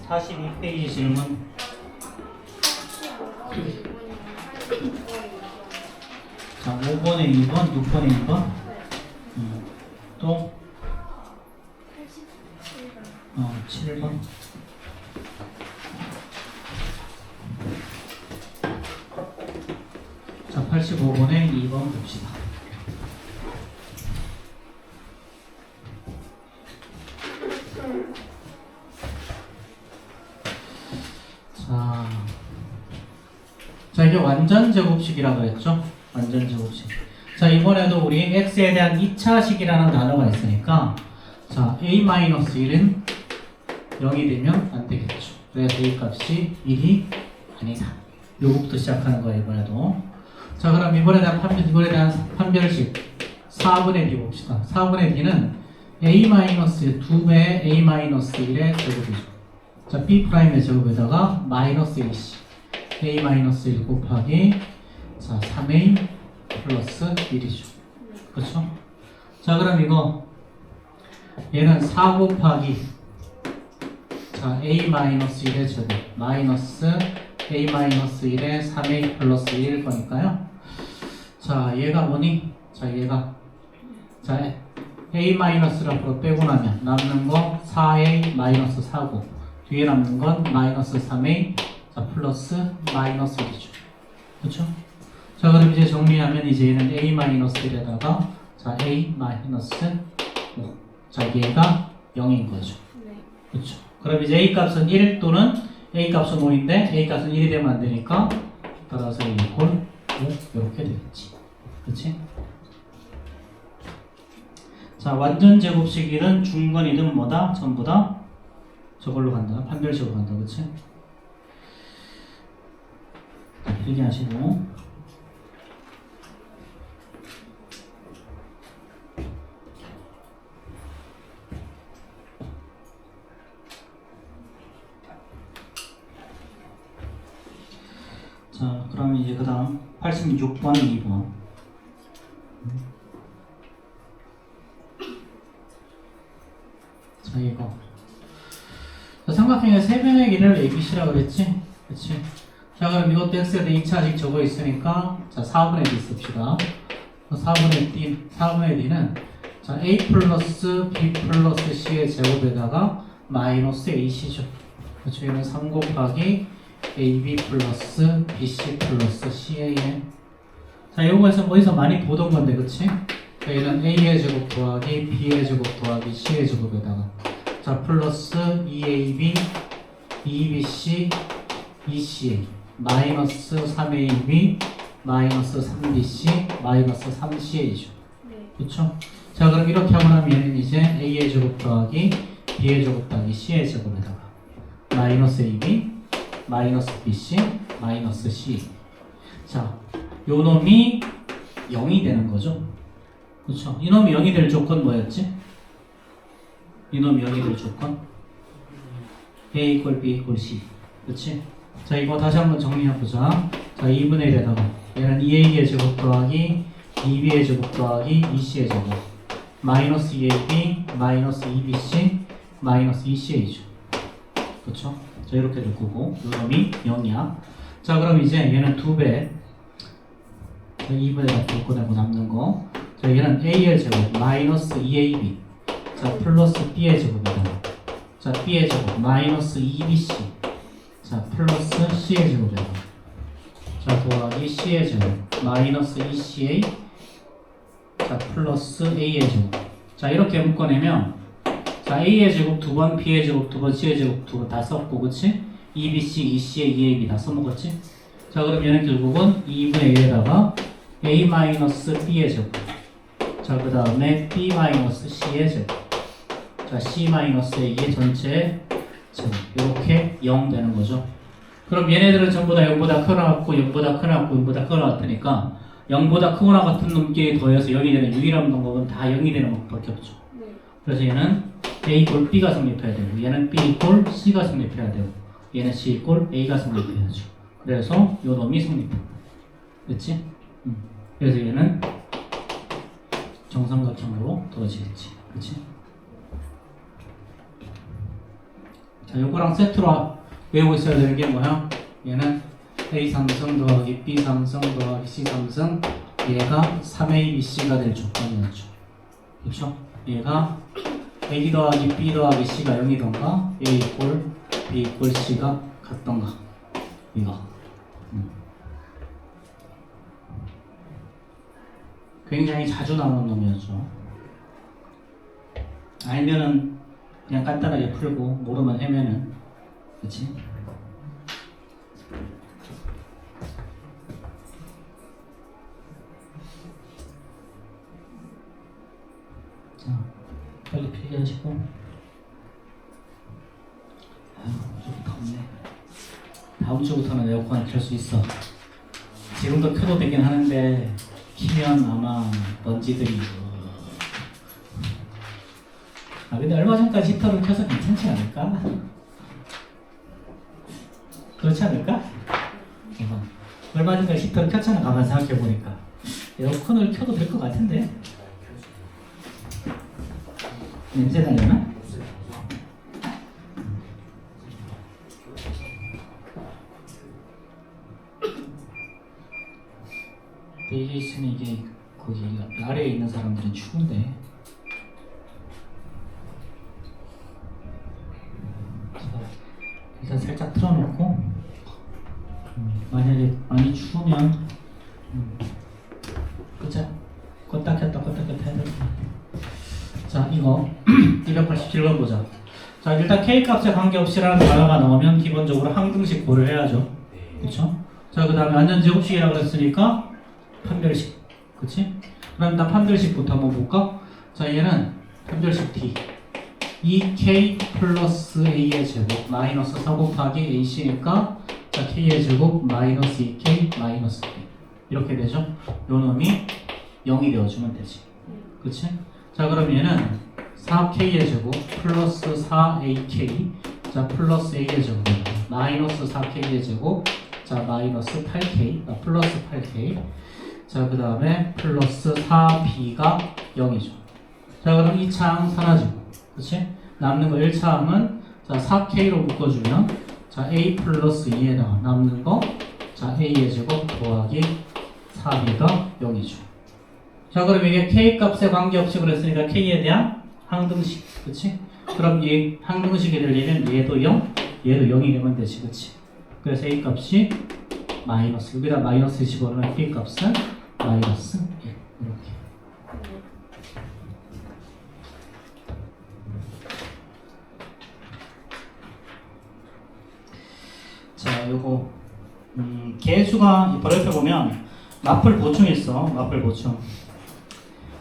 42페이지 질문. 자, 5번에 2번, 6번에 2번. 또 7번. 자, 85번에 2번 봅시다. 자, 이게 완전 제곱식이라고 했죠? 완전 제곱식. 자, 이번에도 우리 x에 대한 2차식이라는 단어가 있으니까, 자, a-1은 0이 되면 안 되겠죠. 그래서 a 값이 1이 아니다. 요거부터 시작하는 거예요, 이번에도. 자, 그럼 이번에 대한 판별식 4분의 d 봅시다. 4분의 d는 a-2배의 a-1의 제곱이죠. 자, b'의 제곱에다가 마이너스 ac. a-1 곱하기 자 3a 플러스 1이죠. 그렇죠? 자, 그럼 이거 얘는 4 곱하기 자 a-1의 제곱 마이너스 a-1의 3a 플러스 1일 거니까요. 자, 얘가 뭐니? 자, 얘가 자 a-를 앞으로 빼고 나면 남는 거 4a 마이너스 4고 뒤에 남는 건 마이너스 3a 자, 플러스 마이너스 1이죠. 그렇죠? 자, 그럼 이제 정리하면 이제 얘는 a-1에다가 자, a-5. 자, 얘가 0인 거죠. 네. 그렇죠? 그럼 이제 a 값은 1 또는 a 값은 5인데 a 값은 1이 되면 안 되니까 따라서 a 이꼴 5 이렇게 되겠지. 그렇지? 자, 완전 제곱식이든 중건이든 뭐다? 전부 다 저걸로 간다. 판별식으로 간다. 그렇지? 이렇게 하시고 자, 그럼 이제 그 다음 86번 2번 자, 이거 자, 삼각형의 세변의 길이를 ABC라고 그랬지? 그치? 자, 그럼 이것도 x에 대해 2차식 적어 있으니까 자 4분의 d 씁시다. 4분의 d는 자 a 플러스 b 플러스 c의 제곱에다가 마이너스 ac죠. 그렇죠? 얘는 3 곱하기 ab 플러스 bc 플러스 cam. 자, 요거에서 어디서 많이 보던 건데, 그치? 얘는 a의 제곱 더하기 b의 제곱 더하기 c의 제곱에다가 자 플러스 2ab 2bc 2ca 마이너스 3ab 마이너스 3bc 마이너스 3ca죠. 네. 그렇죠? 자, 그럼 이렇게 하고 나면 얘는 이제 a의 제곱 더하기 b의 제곱 더하기 c의 제곱에다가 마이너스 ab 마이너스 bc 마이너스 c. 자, 요 놈이 0이 되는 거죠. 그렇죠? 이 놈이 0이 될 조건 뭐였지? 이 놈이 0이 될 조건 a 이퀄 b 이퀄 c. 그렇지? 자, 이거 다시 한번 정리해보자. 자, 2분의 1에다가 얘는 2a의 제곱 더하기 2b의 제곱 더하기 2c의 제곱 마이너스 2ab 마이너스 2bc 마이너스 2ca죠. 그렇죠? 자, 이렇게 될 거고 이 놈이 0이야. 자, 그럼 이제 얘는 2배 2분의 1 꺼내고 남는 거. 자, 얘는 a의 제곱 마이너스 2ab 자 플러스 b의 제곱이다. 자, b의 제곱 마이너스 2bc 자 플러스 c의 제곱이다. 자, 더하기 c의 제곱 마이너스 2ca 자 플러스 a의 제곱. 자, 이렇게 묶어내면 자 a의 제곱 2번 b의 제곱 2번 c의 제곱 2번 다 썼고, 그치? 2bc 2ca 2ab 다 써먹었지? 자, 그럼 얘는 결국은 2분의 1에다가 a-b의 제곱 자, 그 다음에 b-c의 제곱 자 c-a의 전체 제곱 이렇게 0 되는 거죠. 그럼 얘네들은 전부 다 0보다 크거나 같고 0보다 크거나 같고 0보다 크거나 같으니까 0보다 크거나 같은 놈끼리 더해서 0이 되는 유일한 방법은 다 0이 되는 방법밖에 없죠. 네. 그래서 얘는 a 이꼴 b가 성립해야 되고 얘는 b 이꼴 c가 성립해야 되고 얘는 c 이꼴 a가 성립해야죠. 그래서 요 놈이 성립해. 그렇지? 그래서 얘는 정삼각형으로 떨어지겠지. 그렇지? 자, 요거랑 세트로 외우고 있어야 되는 게 뭐야? 얘는 A 삼성 더하기 B 삼성 더하기 C 삼성 얘가 3A, BC가 될 조건이었죠. 그렇죠? 얘가 A 더하기 B 더하기 C가 0이던가 A 이꼴 B 이꼴 C가 같던가 이거 굉장히 자주 나오는 놈이었죠. 알면은 그냥 간단하게 풀고 모르면 헤매는 그치? 자, 빨리 필기하시고 좀 덥네. 다음 주부터는 에어컨 켤 수 있어. 지금도 켜도 되긴 하는데 키면 아마 먼지들이 근데 얼마 전까지 히터를 켜서 괜찮지 않을까? 그렇지 않을까? 얼마 전까지 히터를 켰잖아. 가만 생각해보니까 에어컨을 켜도 될 것 같은데 냄새 나려나? 이게 있으면 이게 거기 아래에 있는 사람들은 추운데 일단 살짝 틀어놓고 만약에 많이 추우면 그쵸? 껐다 켰다 껐다 켰다 해야 될 것 같아. 자 이거 287번 보자. 자 일단 K값에 관계없이라는 단어가 나오면 기본적으로 항등식 고를 해야죠. 그쵸? 자 그 다음에 완전제곱식이라고 그랬으니까 판별식 그치? 그럼 일단 판별식부터 한번 볼까? 자 얘는 판별식 T 2K 플러스 A의 제곱 마이너스 4 곱하기 AC니까 자 K의 제곱 마이너스 2K 마이너스 B 이렇게 되죠? 요 놈이 0이 되어주면 되지 그치? 자 그럼 얘는 4K의 제곱 플러스 4AK 자 플러스 A의 제곱 마이너스 4K의 제곱 자 마이너스 8K 플러스 8K 자 그 다음에 플러스 4B가 0이죠. 자 그럼 2차항 사라지고 그치? 남는 거 1차항은 자 4K로 묶어주면 자 A 플러스 2에다가 남는 거 자 A의 제곱 더하기 4B가 0이죠. 자 그럼 이게 K 값에 관계없이 그랬으니까 K에 대한 항등식 그치? 그럼 이 항등식이 되려면 얘도 0 얘도 0이 되면 되지 그치? 그래서 A 값이 마이너스 여기다 마이너스 집어넣으면 B 값은 마이너스 1 이렇게 자 요거 개수가 번역해 보면 마플 보충 있어 마플 보충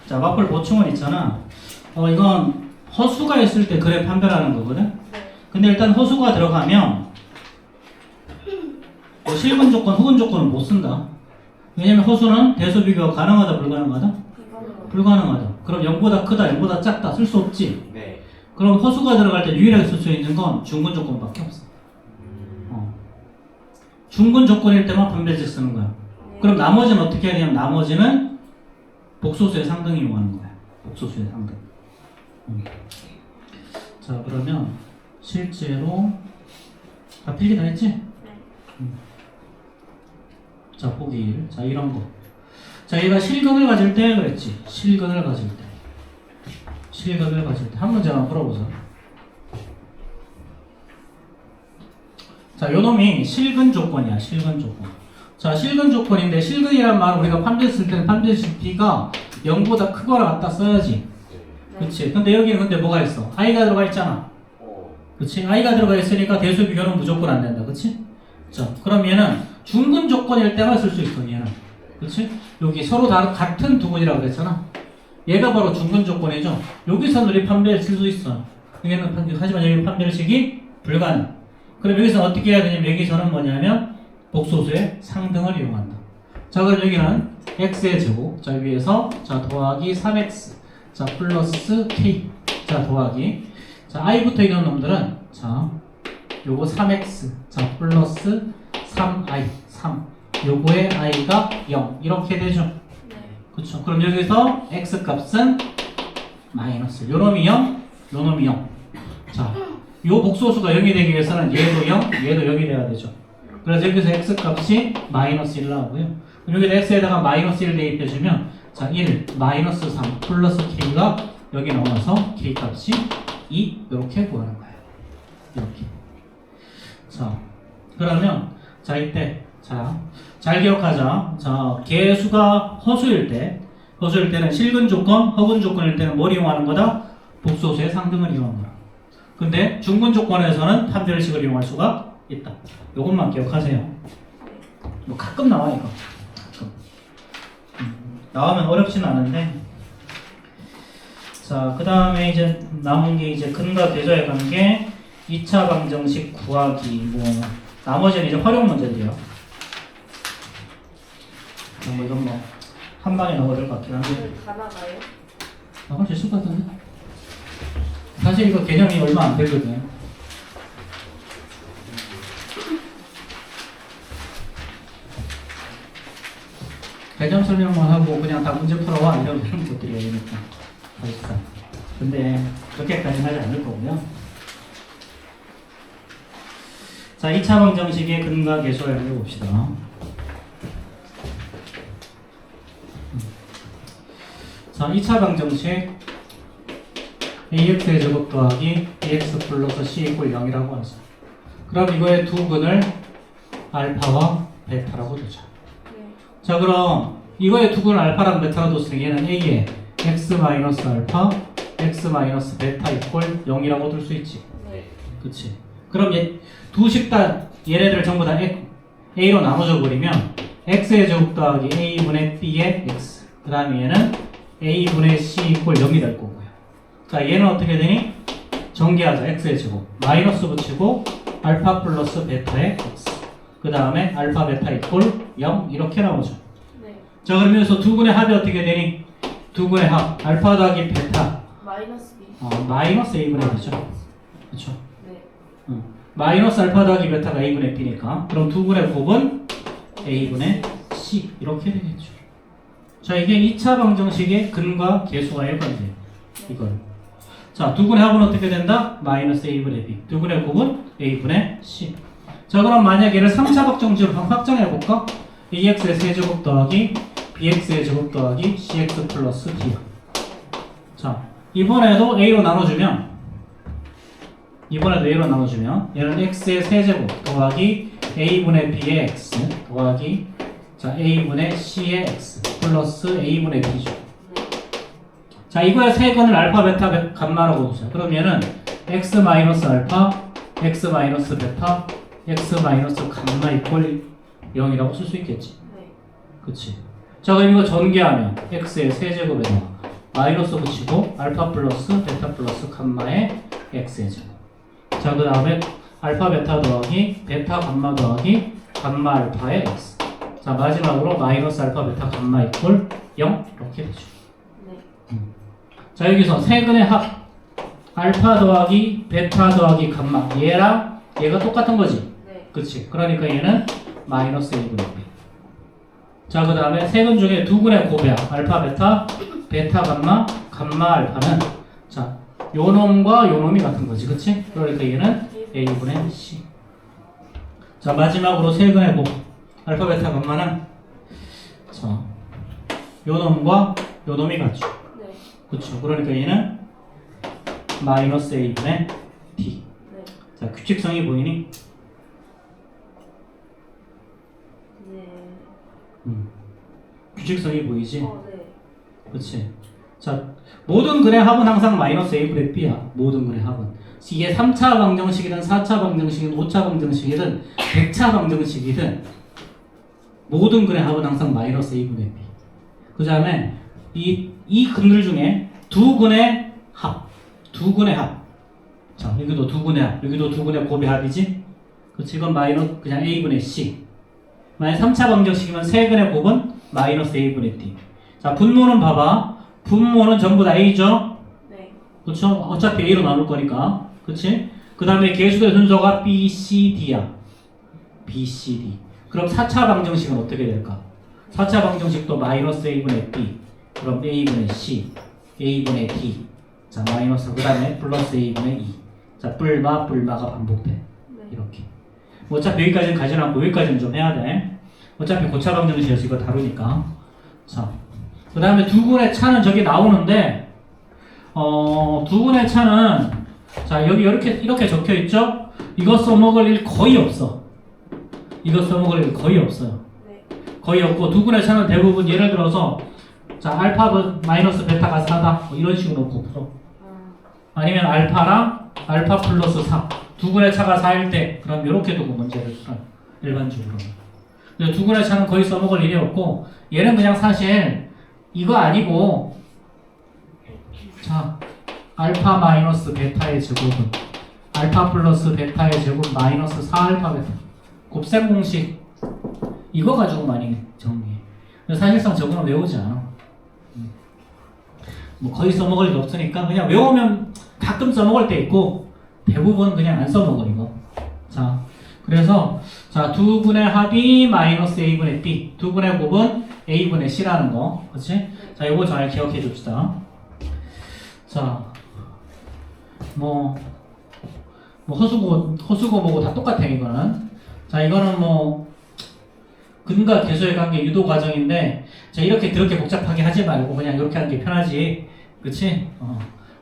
자 마플 보충은 있잖아 이건 허수가 있을 때 그래 판별하는 거거든 근데 일단 허수가 들어가면 뭐 실근 조건 혹은 조건은 못 쓴다 왜냐면 허수는 대수 비교가 가능하다 불가능하다? 불가능하다. 그럼 0보다 크다 0보다 작다 쓸 수 없지 네. 그럼 허수가 들어갈 때 유일하게 쓸 수 있는 건 중근 조건밖에 없어 중근 조건일 때만 판별식 쓰는 거야 그럼 나머지는 어떻게 해야 되냐면 나머지는 복소수의 상등 이용하는 거야 복소수의 상등 자 그러면 실제로 다 필기 다 했지? 자 보기 1. 자 이런 거. 자 얘가 실근을 가질 때 그랬지. 실근을 가질 때. 실근을 가질 때. 한 문제만 풀어보자. 자 요놈이 실근 조건이야. 실근 조건. 자 실근 조건인데 실근이란 말은 우리가 판별 쓸 때는 판별식 B가 0보다 크거나 같다 써야지. 그치? 근데 여기는 근데 뭐가 있어? I가 들어가 있잖아. 그치? I가 들어가 있으니까 대수 비교는 무조건 안 된다. 그치? 자 그럼 얘는 중근 조건일 때만 쓸 수 있어 얘는 그치? 여기 서로 다 같은 두 분이라고 그랬잖아 얘가 바로 중근 조건이죠 여기서 우리 판별 쓸 수 있어 여기는 하지만 여기 판별식이 불가능 그럼 여기서 어떻게 해야 되냐면 여기서는 뭐냐면 복소수의 상등을 이용한다 자 그럼 여기는 x의 제곱 자 위에서 자 더하기 3x 자 플러스 k 자 더하기 자 i부터 이런 놈들은 자 요거 3x 자 플러스 3i 3 요거의 i가 0 이렇게 되죠 네. 그쵸 그럼 여기서 x 값은 마이너스 요놈이 0 요놈이 0 자 요 복소수가 0이 되기 위해서는 얘도 0, 얘도 0이 돼야 되죠. 그래서 여기서 x 값이 마이너스 1 나오고요. 여기다 x에다가 마이너스 1 대입해주면 자, 1, 마이너스 3, 플러스 k가 여기 나와서 k 값이 2 이렇게 구하는 거예요. 이렇게. 자, 그러면 자 이때 잘 기억하자. 자, 개수가 허수일 때는 실근 조건, 허근 조건일 때는 뭘 이용하는 거다? 복소수의 상등을 이용하는 거다. 근데 중근 조건에서는 판별식을 이용할 수가 있다. 요것만 기억하세요. 뭐 가끔 나와 이거. 가끔. 나오면 어렵진 않은데. 자, 그 다음에 이제 남은 게 이제 근과 계좌의 관계, 2차 방정식 구하기, 뭐 나머지는 이제 활용 문제들이요. 뭐 이건 뭐 한 방에 넣어줄 것 같긴 한데. 다 나가요? 나갈 수 있을 것 같은데. 사실 이거 개념이 얼마 안 되거든요. 개념 설명만 하고 그냥 다 문제 풀어와 이런 것들이 아니니까 사실상. 근데 그렇게까지는 하지 않을 거고요. 자, 2차 방정식의 근과 계수를 해봅시다. 자, 2차 방정식 ax의 제곱 더하기 bx 플러스 c 이퀄 0이라고 하죠. 그럼 이거의 두 근을 알파와 베타라고 두죠. 네. 자, 그럼 이거의 두 근을 알파랑 베타라고 뒀으니 얘는 a에 x 마이너스 알파, x 마이너스 베타 이퀄 0이라고 둘 수 있지. 네. 그치? 그럼 두식 다 얘네들 전부 다 a로 나눠져 버리면 x의 제곱 더하기 a분의 b의 x, 그 다음에 얘는 a분의 c 이퀄 0이 될 거고요. 자, 얘는 어떻게 되니? 전개하자. x의 제곱 마이너스 붙이고 알파 플러스 베타의 x, 그 다음에 알파 베타 이퀄 0 이렇게 나오죠. 네. 자, 그러면서 두 근의 합이 어떻게 되니? 두 근의 합 알파 더하기 베타 마이너스 B. 마이너스 a분의 b죠. 그렇죠? 네. 마이너스 알파 더하기 베타가 a분의 b니까 그럼 두 근의 곱은 a분의 c 이렇게 되겠죠. 자, 이게 2차 방정식의 근과 계수와의 관계예요. 이걸. 자, 두 근의 합은 어떻게 된다? 마이너스 a분의 b. 두 근의 곱은 a분의 c. 자, 그럼 만약 얘를 3차 방정식으로 확정해볼까? ax의 세제곱 더하기 bx의 제곱 더하기 cx 플러스 d야. 자, 이번에도 a로 나눠주면 얘는 x의 세제곱 더하기 a분의 b의 x 더하기 자, a분의 c의 x 플러스 a분의 b죠. 자, 이거의 세 근을 알파, 베타, 감마라고 보세요. 그럼 얘는 x 마이너스 알파, x 마이너스 베타, x 마이너스 감마 이퀄 0이라고 쓸 수 있겠지. 네. 그치? 자, 그럼 이거 전개하면 x의 세제곱에다가 마이너스 붙이고 알파 플러스 베타 플러스 감마의 x의 제곱. 자, 그 다음에 알파 베타 더하기 베타 감마 더하기 감마 알파의 x. 자, 마지막으로 마이너스 알파 베타 감마 이퀄 0 이렇게 되죠. 네. 자, 여기서 세 근의 합 알파 더하기 베타 더하기 감마 얘랑 얘가 똑같은 거지. 네. 그치? 그러니까 얘는 마이너스 1분의 b. 자, 그 다음에 세 근 중에 두 근의 곱이야. 알파 베타, 베타 감마, 감마 알파는 자, 요 놈과 요 놈이 같은 거지. 그치? 그러니까 얘는 a분의 c. 자, 마지막으로 세 근의 곱 알파 베타 감마는 자, 요 놈과 요 놈이 같죠. 네. 그쵸? 그러니까 얘는 마이너스 a분의 d. 네. 자, 규칙성이 보이니? 네. 규칙성이 보이지? 네. 그치? 자, 모든 근의 합은 항상 마이너스 a분의 b야. 모든 근의 합은. 이게 3차 방정식이든 4차 방정식이든 5차 방정식이든 100차 방정식이든 모든 근의 합은 항상 마이너스 a분의 b. 그 다음에 이 근들 중에 두 근의 합. 자, 여기도 두 근의 합. 여기도 두 근의 곱의 합이지? 그치? 이건 마이너스 그냥 a분의 c. 만약 3차 방정식이면 세 근의 곱은 마이너스 a분의 d. 자, 분모는 봐봐. 분모는 전부 다 a죠? 네. 그쵸? 어차피 a로 나눌 거니까. 그치? 그 다음에 계수의 순서가 b, c, d야. b, c, d. 그럼 4차 방정식은 어떻게 될까? 4차 방정식도 마이너스 a분의 b. 그럼 a분의 c, a분의 d. 자, 마이너스 그 다음에 플러스 a분의 2. 자, 뿔마가 반복돼. 네. 이렇게. 어차피 여기까지는 가지 않고 여기까지는 좀 해야 돼. 어차피 고차 방정식에서 이거 다루니까. 자, 그 다음에 두근의 차는 저기 나오는데, 두근의 차는, 자, 여기 이렇게 적혀 있죠? 이거 써먹을 일 거의 없어. 이거 써먹을 일 거의 없어요. 네. 거의 없고, 두근의 차는 대부분 예를 들어서, 자, 알파 마이너스 베타가 4다. 뭐 이런 식으로 놓고 풀어. 아니면 알파랑 알파 플러스 4. 두근의 차가 4일 때, 그럼 이렇게 두고 문제를 풀어요. 일반적으로. 근데 두근의 차는 거의 써먹을 일이 없고, 얘는 그냥 사실 이거 아니고, 자, 알파 마이너스 베타의 제곱은 알파 플러스 베타의 제곱 마이너스 4알파 베타. 곱셈 공식. 이거 가지고 많이 정리해. 근데 사실상 저거는 외우지 않아. 뭐 거의 써먹을 일 없으니까 그냥 외우면 가끔 써먹을 때 있고 대부분 그냥 안 써먹어 이거. 자, 그래서 자 두분의 합이 마이너스 a분의 b, 두분의 곱은 a분의 c라는 거, 그렇지? 자, 이거 잘 기억해 줍시다. 자, 뭐 허수고 뭐고 다 똑같아 이거는. 자, 이거는 뭐 근과 계수의 관계 유도 과정인데, 자, 이렇게 그렇게 복잡하게 하지 말고 그냥 이렇게 하는 게 편하지, 그치?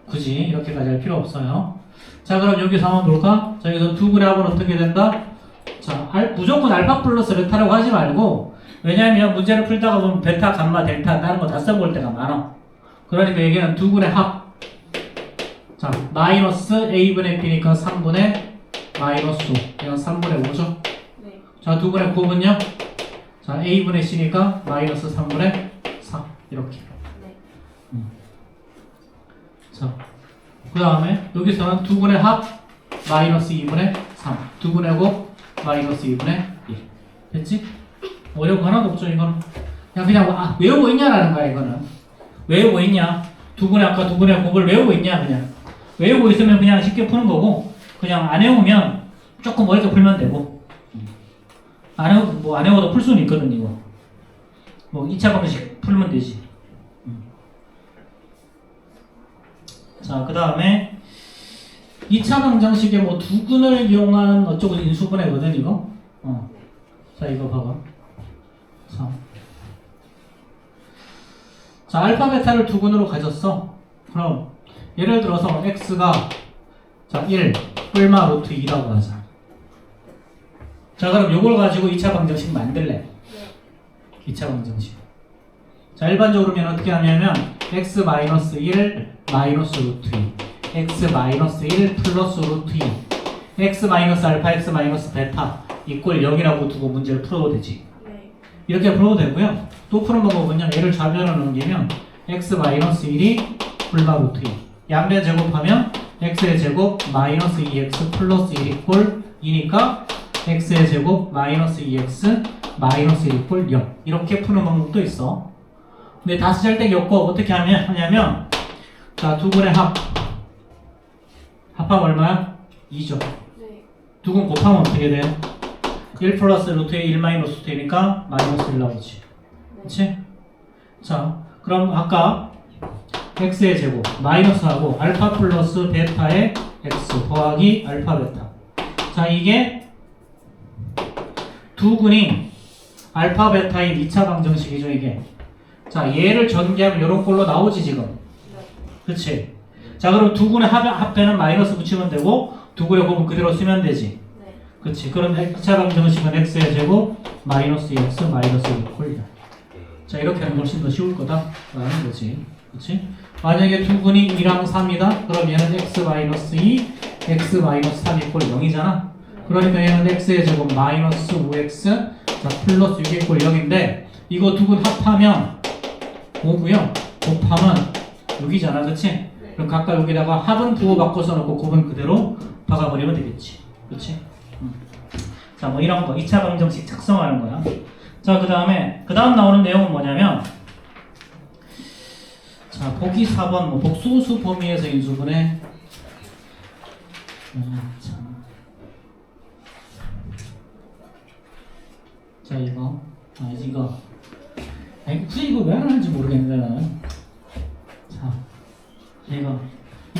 굳이 이렇게까지 할 필요 없어요. 자, 그럼 여기서 한번 볼까? 자, 여기서 두분의 합은 어떻게 된다? 자, 무조건 알파 플러스 베타라고 하지 말고, 왜냐하면 문제를 풀다가 보면 베타, 감마, 델타 다른 거 다 써볼 때가 많아. 그러니까 여기는 두분의 합. 자, 마이너스 a분의 b니까 3분의 마이너스 5. 이건 3분의 5죠? 네. 자, 두분의 곱은요? 자, a분의 c니까 마이너스 3분의 4. 이렇게. 네. 자, 그 다음에 여기서는 두분의 합 마이너스 2분의 3. 두분의 곱 마이너스 2분의 1. 됐지? 어려운 거 하나도 없죠, 이거는. 그냥 외우고 있냐라는 거야, 이거는. 외우고 있냐? 아까 두분의 곱을 외우고 있냐, 그냥. 외우고 있으면 그냥 쉽게 푸는 거고, 그냥 안 외우면 조금 어렵게 풀면 되고. 안 외워도 풀 수는 있거든, 이거. 뭐 2차 방식 풀면 되지. 자, 그 다음에 2차 방정식에 뭐 두근을 이용한 어쩌고 인수분해거든, 이거. 자, 이거 봐봐. 자, 알파 베타를 두근으로 가졌어. 그럼 예를 들어서 x가 자 1, 뿔마 루트 2라고 하자. 자, 그럼 요걸 가지고 2차 방정식 만들래. 네. 2차 방정식. 자, 일반적으로 면 어떻게 하냐면 x 마이너스 1 마이너스 루트 2, x 마이너스 1 플러스 루트 2, x 마이너스 알파 x 마이너스 베타 이꼴 0이라고 두고 문제를 풀어도 되지. 네. 이렇게 풀어도 되고요. 또 푸는 방법은요, 얘를 좌변으로 넘기면 x 마이너스 1이 뿔마 루트 2, 양변 제곱하면 x의 제곱 마이너스 2x 플러스 1 이꼴 2니까 x의 제곱 마이너스 2x 마이너스 1 이꼴 0. 이렇게 푸는 방법도 있어. 근데 다시 짤때기 없고 어떻게 하냐면 자, 두분의 합하면 얼마야? 2죠. 네. 두근 곱하면 어떻게 돼요? 1 플러스 루트에 1 마이너스 루트니까 마이너스 1 나오지. 그치? 자, 그럼 아까 x의 제곱 마이너스하고 알파 플러스 베타의 x 더하기 알파 베타. 자, 이게 두근이 알파 베타의 2차 방정식이죠, 이게. 자, 얘를 전개하면 이런 꼴로 나오지, 지금. 네. 그치? 자, 그럼 두근의 합배는 마이너스 붙이면 되고, 두근의 곱은 그대로 쓰면 되지. 네. 그치? 그럼 2차 방정식은 x의 제곱 마이너스 2x 마이너스 1 이꼴 0. 자, 이렇게 하면 훨씬 더 쉬울 거다라는 거지. 그치? 만약에 두근이 2랑 3이다? 그럼 얘는 x 마이너스 2, x 마이너스 3 이꼴 0이잖아? 그러니까 얘는 x의 제곱 마이너스 5x 자, 플러스 6 이꼴 0인데, 이거 두근 합하면 5고요. 곱하면 6이잖아, 그치? 네. 그럼 각각 여기다가 합은 부호 바꿔서 놓고 곱은 그대로 박아버리면 되겠지. 그치? 자, 뭐 이런 거 2차 방정식 작성하는 거야. 자, 그 다음 나오는 내용은 뭐냐면, 자, 보기 4번 뭐 복소수 범위에서 인수분해. 자, 이거 굳이 이거 왜 하는지 모르겠는데 나는. 자, 이건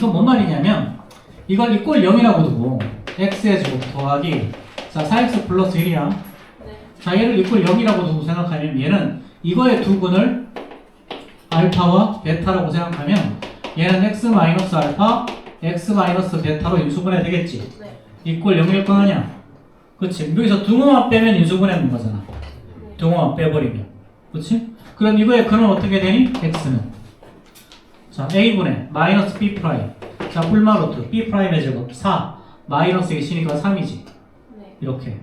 뭔 말이냐면 이걸 이꼴 0이라고 두고 x의 제곱 더하기 자 4x 플러스 1이야. 네. 자 얘를 이꼴 0이라고 두고 생각하면 얘는 이거의 두근을 알파와 베타라고 생각하면 얘는 x 마이너스 알파 x 마이너스 베타로 인수분해 되겠지. 네. 이꼴 0일 거 아니야. 그치? 여기서 등호만 빼면 인수분해는 거잖아. 등호만 빼버리면. 그치? 그럼 이거의 근은 어떻게 되니? x는 자 a분의 마이너스 b 프라임 자 뿔마루트 b 프라임의 제곱 4 마이너스 x니까 3이지. 네. 이렇게.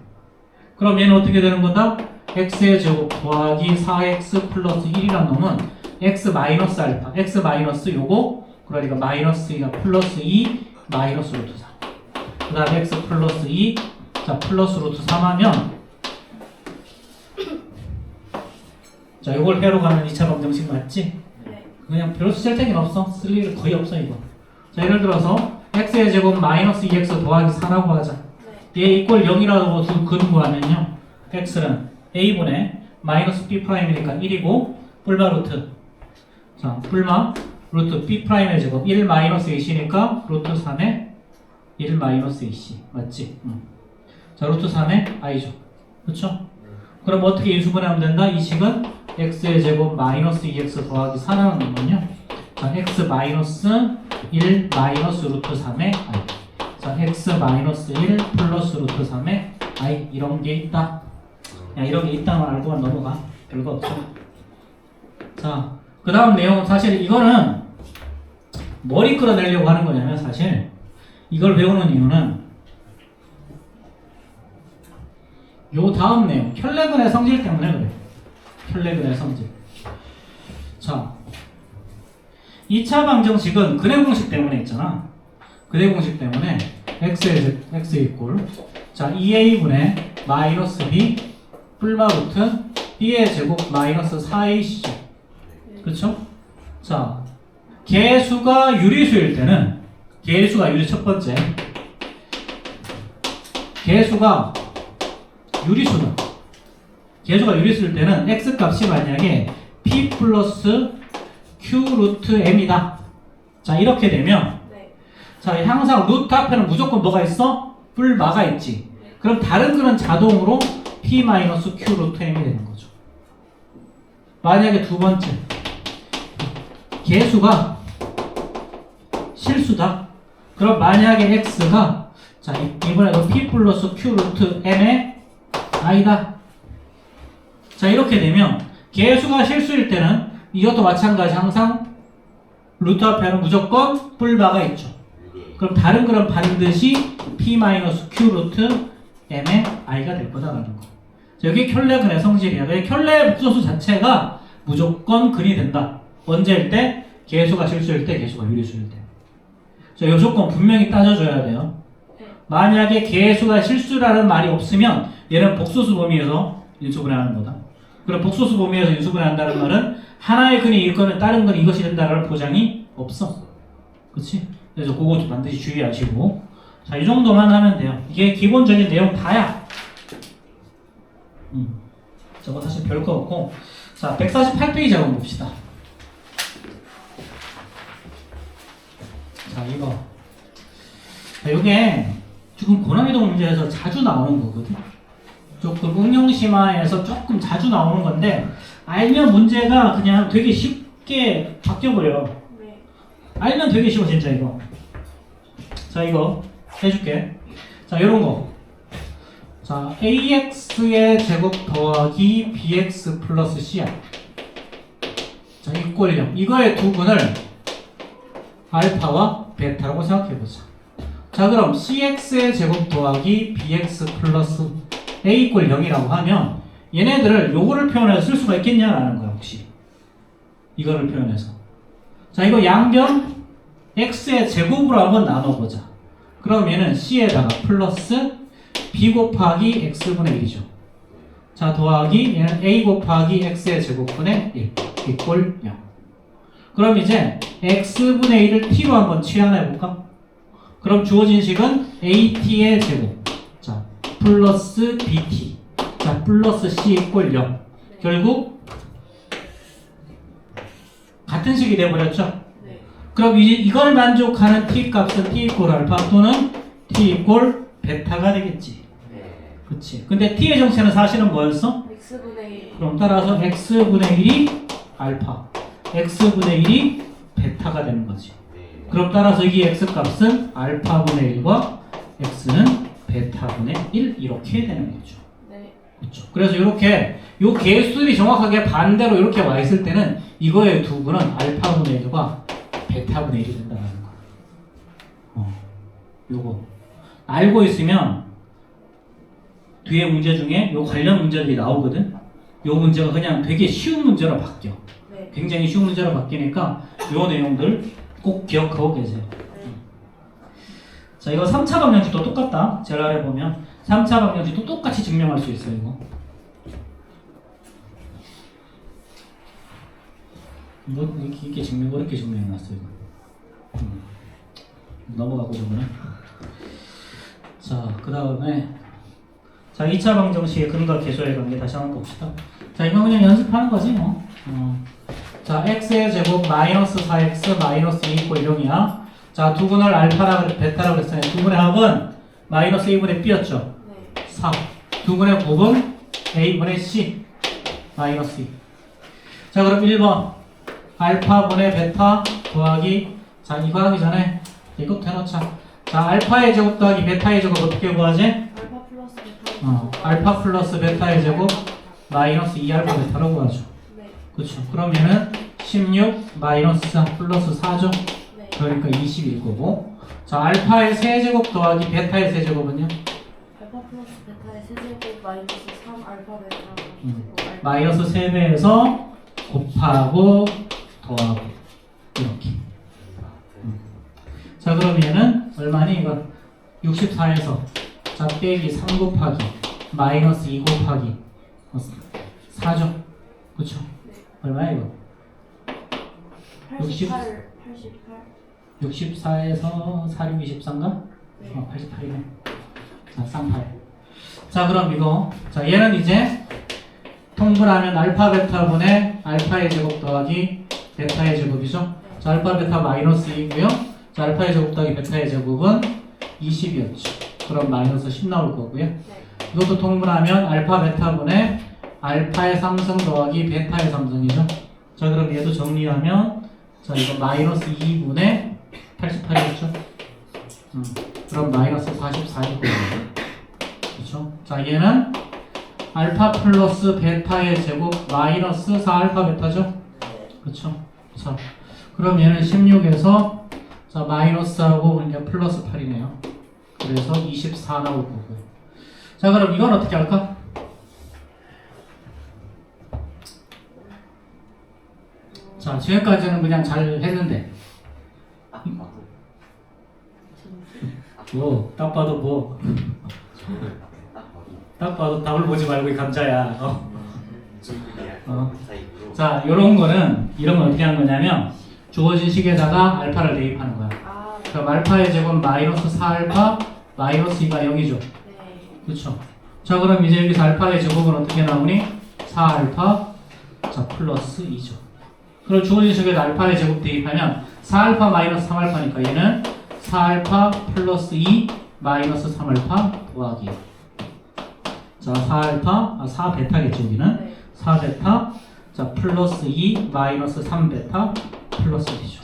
그럼 얘는 어떻게 되는 거다? x의 제곱 더하기 4x 플러스 1이란 놈은 x 마이너스 알파 x 마이너스 요거 그러니까 마이너스 2가 플러스 2 마이너스 루트 4 그 다음에 x 플러스 2 자 플러스 루트 3 하면 자 요걸 빼로 가면 2차 방정식 맞지? 네. 그냥 별로 쓸데기는 없어. 쓸 일 거의 없어 이거. 자 예를 들어서 x의 제곱 마이너스 2x 더하기 4라고 하자. 네. 얘 이꼴 0이라고 두 근을 구하면요 x는 a분의 마이너스 b 프라임이니까 1이고 뿔마 루트 자 뿔마 루트 b 프라임의 제곱 1 마이너스 ac니까 루트 3의 1 마이너스 ac 맞지? 자 루트 3의 i죠. 그쵸? 그럼 어떻게 인수분해하면 된다? 이 식은 x의 제곱 마이너스 2x 더하기 4라는 거군요. 자 x 마이너스 1 마이너스 루트 3의 i 자 x 마이너스 1 플러스 루트 3의 i 이런 게 있다. 야 이런 게 있다만 알고만 넘어가. 별거 없어. 자 그 다음 내용은 사실 이거는 뭘 이끌어내려고 하는 거냐면 사실 이걸 배우는 이유는 요 다음 내용 켤레근의 성질 때문에 그래. 켤레근의 성질. 자 2차 방정식은 근의 공식 때문에 있잖아. 근의 공식 때문에 x 이꼴 자 2a분의 마이너스 b 뿔마 루트 b의 제곱 마이너스 4ac죠. 그렇죠? 자 개수가 유리수일 때는 개수가 유리 첫 번째 개수가 유리수다. 개수가 유리수일 때는 x 값이 만약에 p 플러스 q 루트 m이다. 자 이렇게 되면 네. 자 항상 루트 앞에는 무조건 뭐가 있어? 뿔마가 있지. 그럼 다른 거는 자동으로 p 마이너스 q 루트 m이 되는 거죠. 만약에 두 번째 개수가 실수다. 그럼 만약에 x가 자 이번에도 p 플러스 q 루트 m의 i다. 자 이렇게 되면 개수가 실수일 때는 이것도 마찬가지 항상 루트 앞에는 무조건 뿔마가 있죠. 그럼 다른 거는 반드시 p 마이너스 q 루트 m의 i가 될 거다라는 거. 자, 여기 켤레근의 성질이야. 켤레 복소수 자체가 무조건 근이 된다. 언제일 때? 개수가 실수일 때, 개수가 유리수일 때. 자, 이 조건 분명히 따져줘야 돼요. 만약에 개수가 실수라는 말이 없으면 얘는 복소수 범위에서 인수분해하는 거다. 그럼 복소수 범위에서 인수분해한다는 말은 하나의 근이 일 거면 다른 건 이것이 된다는 보장이 없어. 그렇지? 그래서 그것도 반드시 주의하시고 자, 이 정도만 하면 돼요. 이게 기본적인 내용 다야. 저거 사실 별거 없고 자, 148페이지 한번 봅시다. 자, 이거 자, 이게 지금 고난이도 문제에서 자주 나오는 거거든. 조금 응용심화에서 조금 자주 나오는 건데 알면 문제가 그냥 되게 쉽게 바뀌어버려. 네. 알면 되게 쉬워 진짜 이거. 자 이거 해줄게. 자 요런거 자 ax의 제곱 더하기 bx 플러스 c야. 자 이꼴 0 이거의 두 분을 알파와 베타라고 생각해보자. 자 그럼 cx의 제곱 더하기 bx 플러스 a 이꼴 0이라고 하면 얘네들을 요거를 표현해서 쓸 수가 있겠냐라는 거야 혹시. 이거를 표현해서 자 이거 양변 x의 제곱으로 한번 나눠보자. 그럼 얘는 c에다가 플러스 b 곱하기 x분의 1이죠. 자 더하기 얘는 a 곱하기 x의 제곱분의 1 이꼴 0. 그럼 이제 x분의 1을 t로 한번 치환해볼까? 그럼 주어진 식은 at의 제곱 자 플러스 bt 자 플러스 c 이꼴 0 결국 같은 식이 돼버렸죠? 네. 그럼 이걸 만족하는 t 값은 t 이꼴 알파 또는 t 이꼴 베타가 되겠지. 그렇지. 근데 t의 정체는 사실은 뭐였어? x분의 1. 그럼 따라서 x분의 1이 알파, x분의 1이 베타가 되는 거지. 그럼 따라서 이 x 값은 알파분의 1과 x는 베타분의 1 이렇게 되는 거죠. 네. 그렇죠. 그래서 이렇게 요 개수들이 정확하게 반대로 이렇게 와 있을 때는 이거의 두분은 알파분의 1과 베타분의 1이 된다는 거. 요거 알고 있으면 뒤에 문제 중에 요 관련 문제들이 나오거든. 요 문제가 그냥 되게 쉬운 문제로 바뀌어. 네. 굉장히 쉬운 문제로 바뀌니까 요 내용들 꼭 기억하고 계세요. 네. 자, 이거 3차 방정식도 똑같다. 제일 아래 보면 3차 방정식도 똑같이 증명할 수 있어요. 이거. 뭐 이렇게 증명 어렵게 증명해놨어요. 넘어가고 그러면. 자, 그 다음에 자 2차 방정식의 근과 계수의 관계 다시 한번 봅시다. 자, 이거 그냥 연습하는 거지 뭐. 자, x의 제곱 마이너스 4x 마이너스 2 이꼴 0이야. 자, 두분을 알파라 베타라고 그랬어요. 두분의 합은 마이너스 a분의 b였죠. 네. 4. 두분의 곱은 a분의 c 마이너스 2. 자, 그럼 1번 알파분의 베타 더하기, 자, 이거 하기 전에 이것도 해놓자. 자, 알파의 제곱 더하기 베타의 제곱 어떻게 구하지? 알파 플러스 베타. 알파 플러스 베타의 제곱 마이너스 2알파 베타로 구하죠. 네. 그렇죠. 그러면은 16 마이너스 4 플러스 4죠. 네. 그러니까 21 거고. 자, 알파의 세제곱 더하기 베타의 세제곱은요? 알파 플러스 베타의 세제곱 마이너스 3 알파 베타. 마이너스 3배에서 곱하고 더하고 이렇게. 자, 그러면은 얼마니 이거? 64에서 자 빼기 3 곱하기 마이너스 2 곱하기 4죠. 그쵸? 네. 얼마야 이거? 88. 64에서 4, 6, 24인가? 네. 88이네. 자, 쌍팔. 자, 그럼 이거. 자, 얘는 이제 통분하면 알파 베타분의 알파의 제곱 더하기 베타의 제곱이죠. 자, 알파 베타 마이너스 2고요. 자, 알파의 제곱 더하기 베타의 제곱은 20이었죠. 그럼 마이너스 10 나올 거고요. 네. 이것도 통분하면 알파 베타분의 알파의 3승 더하기 베타의 3승이죠. 자, 그럼 얘도 정리하면 자, 이거 마이너스 2분의 88이겠죠? 그럼 마이너스 44일 거예요. 그렇죠? 자, 얘는 알파 플러스 베타의 제곱 마이너스 4알파 베타죠? 그렇죠? 자, 그럼 얘는 16에서 자, 마이너스하고 이제 플러스 8이네요. 그래서 24 나올 거고요. 자, 그럼 이건 어떻게 할까? 자, 지금까지는 그냥 잘 했는데 뭐, 딱 봐도 뭐, 딱 봐도 답을 보지 말고 이 감자야. 자, 요런 거는 이런 건 어떻게 하는 거냐면 주어진 식에다가 알파를 대입하는 거야. 아, 그럼 알파의 제곱 마이너스 4알파 마이너스 2가 0이죠. 네. 그렇죠. 자, 그럼 이제 여기서 알파의 제곱은 어떻게 나오니? 4알파 자 플러스 2죠. 그럼 주어진 식에서 알파의 제곱 대입하면 4알파 마이너스 3알파니까 얘는 4알파 플러스 2 마이너스 3알파 더하기 자 4알파 4베타겠죠 여기는. 네. 4베타 자 플러스 2 마이너스 3베타 플러스 1이죠.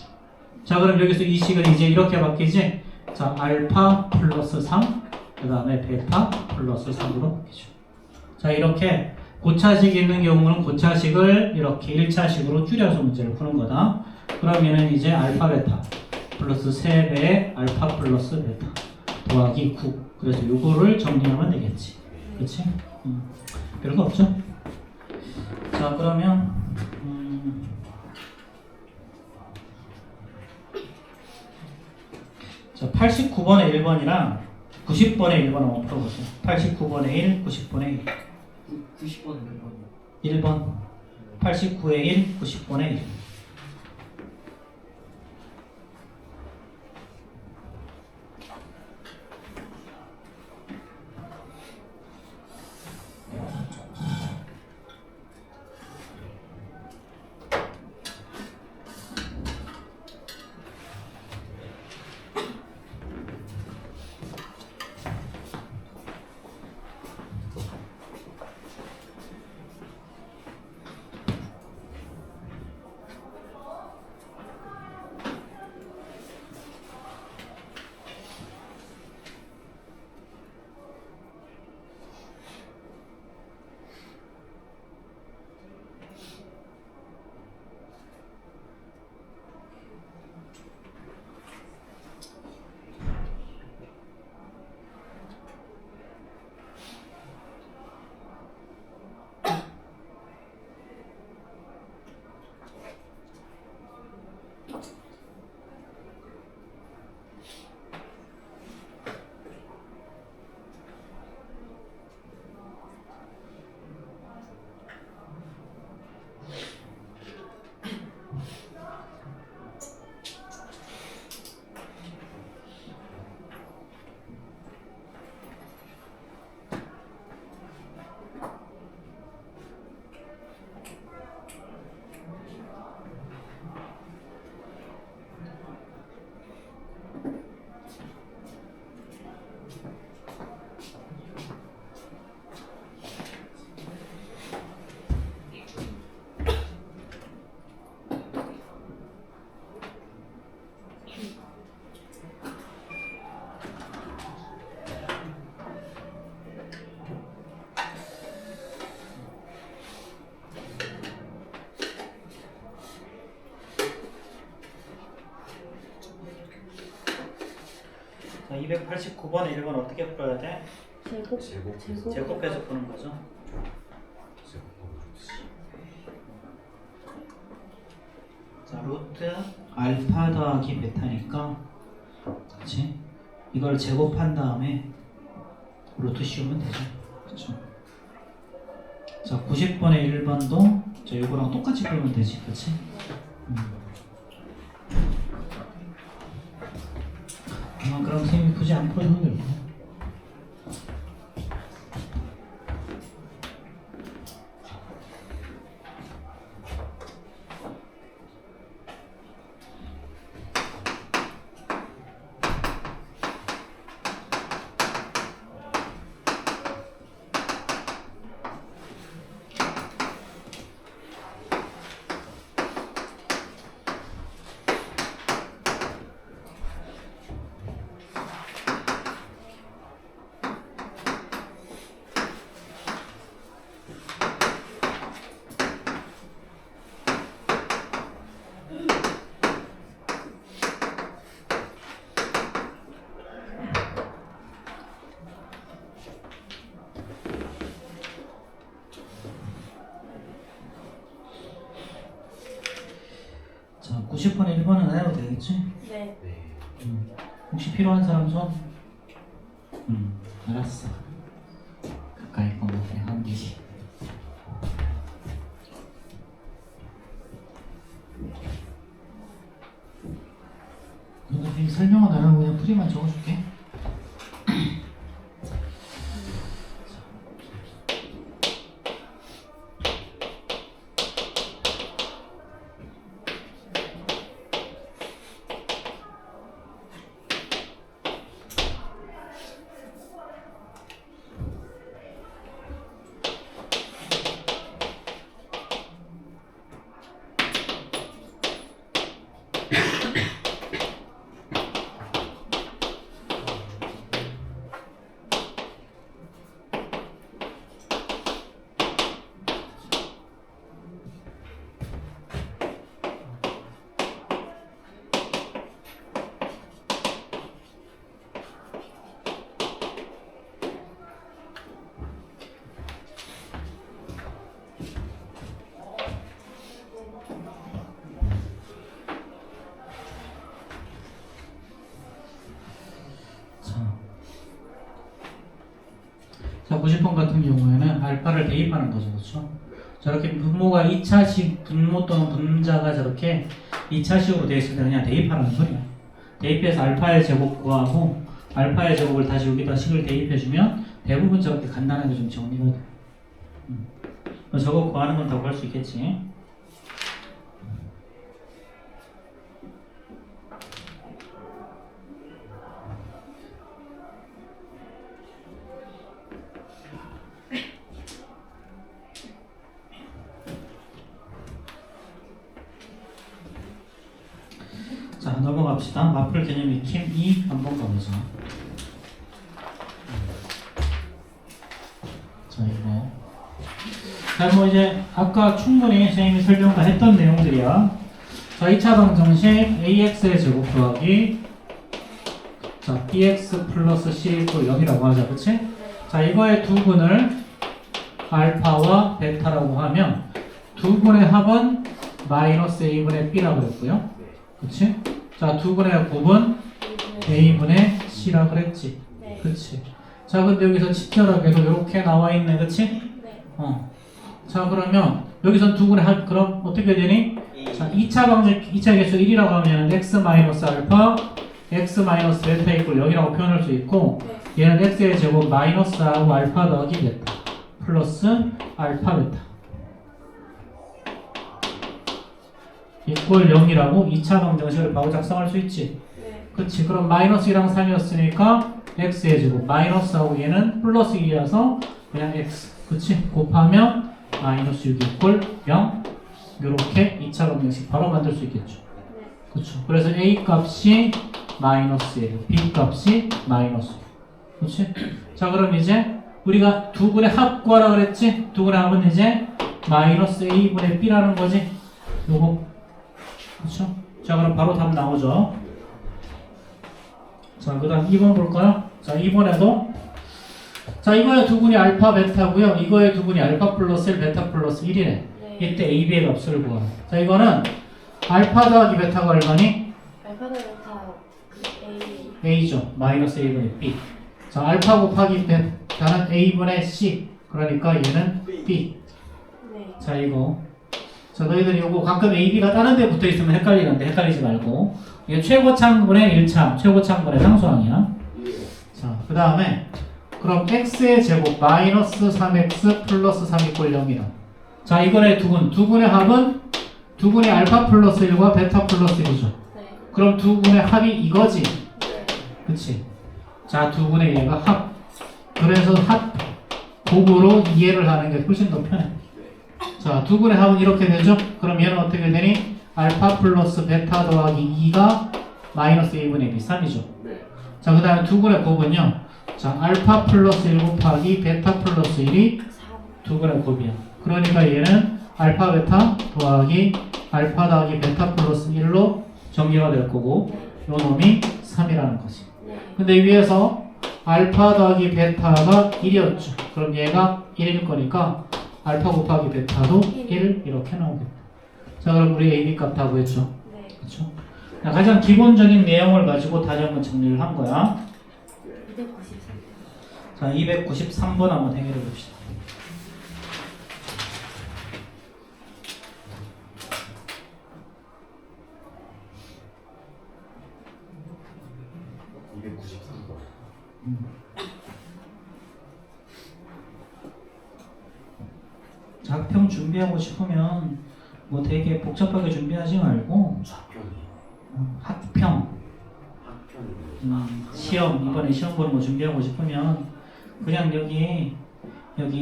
자, 그럼 여기서 이 식은 이제 이렇게 바뀌지. 자, 알파 플러스 3 그 다음에 베타 플러스 3으로 바뀌죠. 자, 이렇게 고차식이 있는 경우는 고차식을 이렇게 1차식으로 줄여서 문제를 푸는 거다. 그러면은 이제 알파 베타 플러스 3배의 알파 플러스 베타 더하기 9. 그래서 요거를 정리하면 되겠지. 그치? 별거 없죠? 자, 그러면 자, 89번의 1번이랑 90번의 1번 한번 풀어보세요. 89번의 1, 90번의 1. 90번은 몇 번이요? 1번 89의 1, 90번의 1. 자, 289번에 1번 어떻게 풀어야 돼? 제곱 제곱해서 푸는 거죠. 자, 루트 알파 더하기 베타니까, 그치? 이걸 제곱한 다음에 루트 씌우면 되죠. 그쵸? 자, 90번에 1번도 자, 이거랑 똑같이 풀면 되지, 그치? 그럼 선생님이 굳이 안 풀어도 되고. 자, 90번에 1번은 안 해도 되겠지? 네. 혹시 필요한 사람 손? 알았어. 가까이 거면 그냥 한 개씩. 선생님 설명은 안 하고 그냥 풀이만 적어줄게. 자, 90번 같은 경우에는 알파를 대입하는 거죠. 그렇죠? 저렇게 분모가 2차식, 분모 또는 분자가 저렇게 2차식으로 되어 있을 때 그냥 대입하는 소리야. 대입해서 알파의 제곱 구하고 알파의 제곱을 다시 여기다 식을 대입해주면 대부분 저렇게 간단하게 좀 정리가 돼. 저거 구하는 건 다 구할 수 있겠지. 자, 넘어갑시다. 마플 개념 익힘 2 한번 가보자. 자, 이거. 자, 뭐 이제 아까 충분히 선생님이 설명 다 했던 내용들이야. 자, 2차 방정식 ax의 제곱 더하기 자, bx 플러스 c 또 0이라고 하자. 그치? 자, 이거의 두 분을 알파와 베타라고 하면 두 분의 합은 마이너스 a분의 b라고 그랬고요. 그치? 자, 두 분의 곱은 a분의 c라 그랬지. 네. 그치? 자, 근데 여기서 친절하게도 이렇게 나와 있네. 그치? 네. 자, 그러면 여기서 두 분의 합 그럼 어떻게 되니? 자, 2차 방정식 2차 개수 1이라고 하면 x 마이너스 알파 x 마이너스 베타 이꼴 0이라고 표현할 수 있고 네. 얘는 x의 제곱 마이너스하고 알파 더하기 베타 플러스 알파 베타 이꼴 0이라고 2차 방정식을 바로 작성할 수 있지. 네. 그치? 그럼 마이너스 2랑 3이었으니까 x의 제곱 마이너스하고 얘는 플러스 2라서 그냥 x 그치? 곱하면 마이너스 6 이꼴 0 요렇게 2차 방정식 바로 만들 수 있겠죠. 네. 그쵸? 그래서 a 값이 마이너스 1 b 값이 마이너스 6 그치? 자, 그럼 이제 우리가 두 분의 합 구하라 그랬지? 두 분의 합은 이제 마이너스 a분의 b라는 거지. 요거 그쵸? 자, 그럼 바로 답 나오죠. 자, 그 다음 2번 볼까요? 자, 이번에도 자, 이거의 두분이 알파 베타고요. 이거의 두분이 알파 플러스 1, 베타 플러스 1이네. 네. 이때 A, B의 값을 구하라. 자, 이거는 알파 더하기 베타가 얼마니? 알파벳 베타 그 A. A죠. 마이너스 A분의 B. 자, 알파 곱하기 베타는 A분의 C. 그러니까 얘는 B. 네. 자, 이거. 자, 너희들 이거 가끔 A, B가 다른 데 붙어 있으면 헷갈리는데 헷갈리지 말고. 이게 최고차항분의 1차, 최고차항분의 상수항이야. 자, 그 다음에 그럼 x의 제곱 마이너스 3x 플러스 3 이꼴 0이다. 자, 이거의 두분의 합은 두분의 알파 플러스 1과 베타 플러스 1이죠. 네. 그럼 두분의 합이 이거지. 네. 그치? 자, 두분의 얘가 합. 그래서 합 곱으로 이해를 하는 게 훨씬 더 편해. 자, 두분의 합은 이렇게 되죠? 그럼 얘는 어떻게 되니? 알파 플러스 베타 더하기 2가 마이너스 1분의 B 3이죠. 자, 그 다음에 두분의 곱은요. 자, 알파 플러스 1 곱하기 베타 플러스 1이 3. 두분의 곱이야. 그러니까 얘는 알파 베타 더하기 알파 더하기 베타 플러스 1로 정리가 될 거고 요 놈이 3이라는 거지. 네. 근데 위에서 알파 더하기 베타가 1이었죠. 그럼 얘가 1일 거니까 알파 곱하기 베타도 1 이렇게 나오겠다. 자, 그럼 우리 AB 값 다 구했죠. 네. 그렇죠? 자, 가장 기본적인 내용을 가지고 다시 한번 정리를 한 거야. 293. 자, 293번 한번 해결해 봅시다. 작평 준비하고 싶으면 뭐 되게 복잡하게 준비하지 말고 학평 시험 이번에 시험 보는 거 준비하고 싶으면 그냥 여기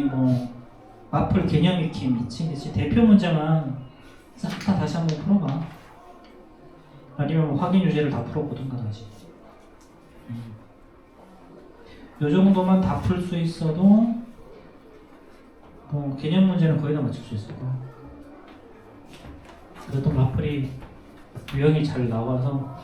뭐 마플 개념 익히 미치겠지 대표 문제만 싹 다 다시 한번 풀어봐. 아니면 뭐 확인 유제를 다 풀어보든가 다시. 요 정도만 다 풀 수 있어도 뭐 개념 문제는 거의 다 맞출 수 있을 거야. 그래도 마플이 유형이 잘 나와서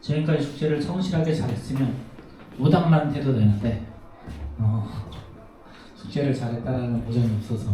지금까지 숙제를 성실하게 잘했으면 오답만 해도 되는데 숙제를 잘했다는 보장이 없어서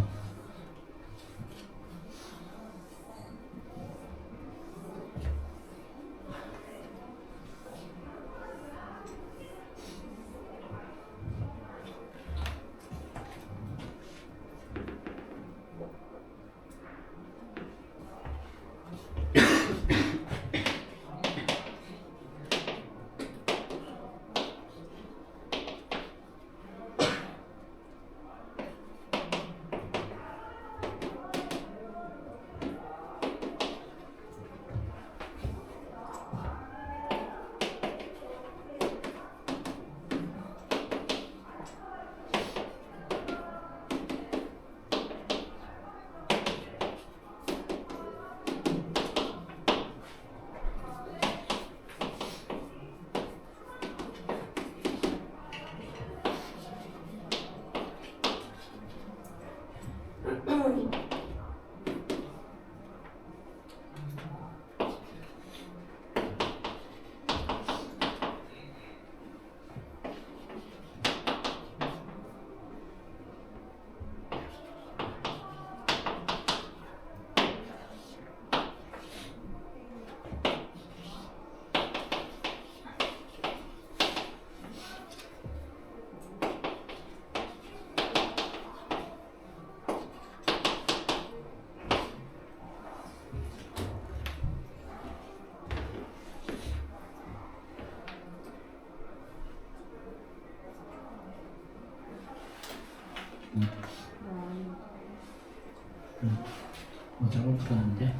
잘못 풀었는데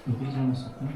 여기 잘못 썼구나.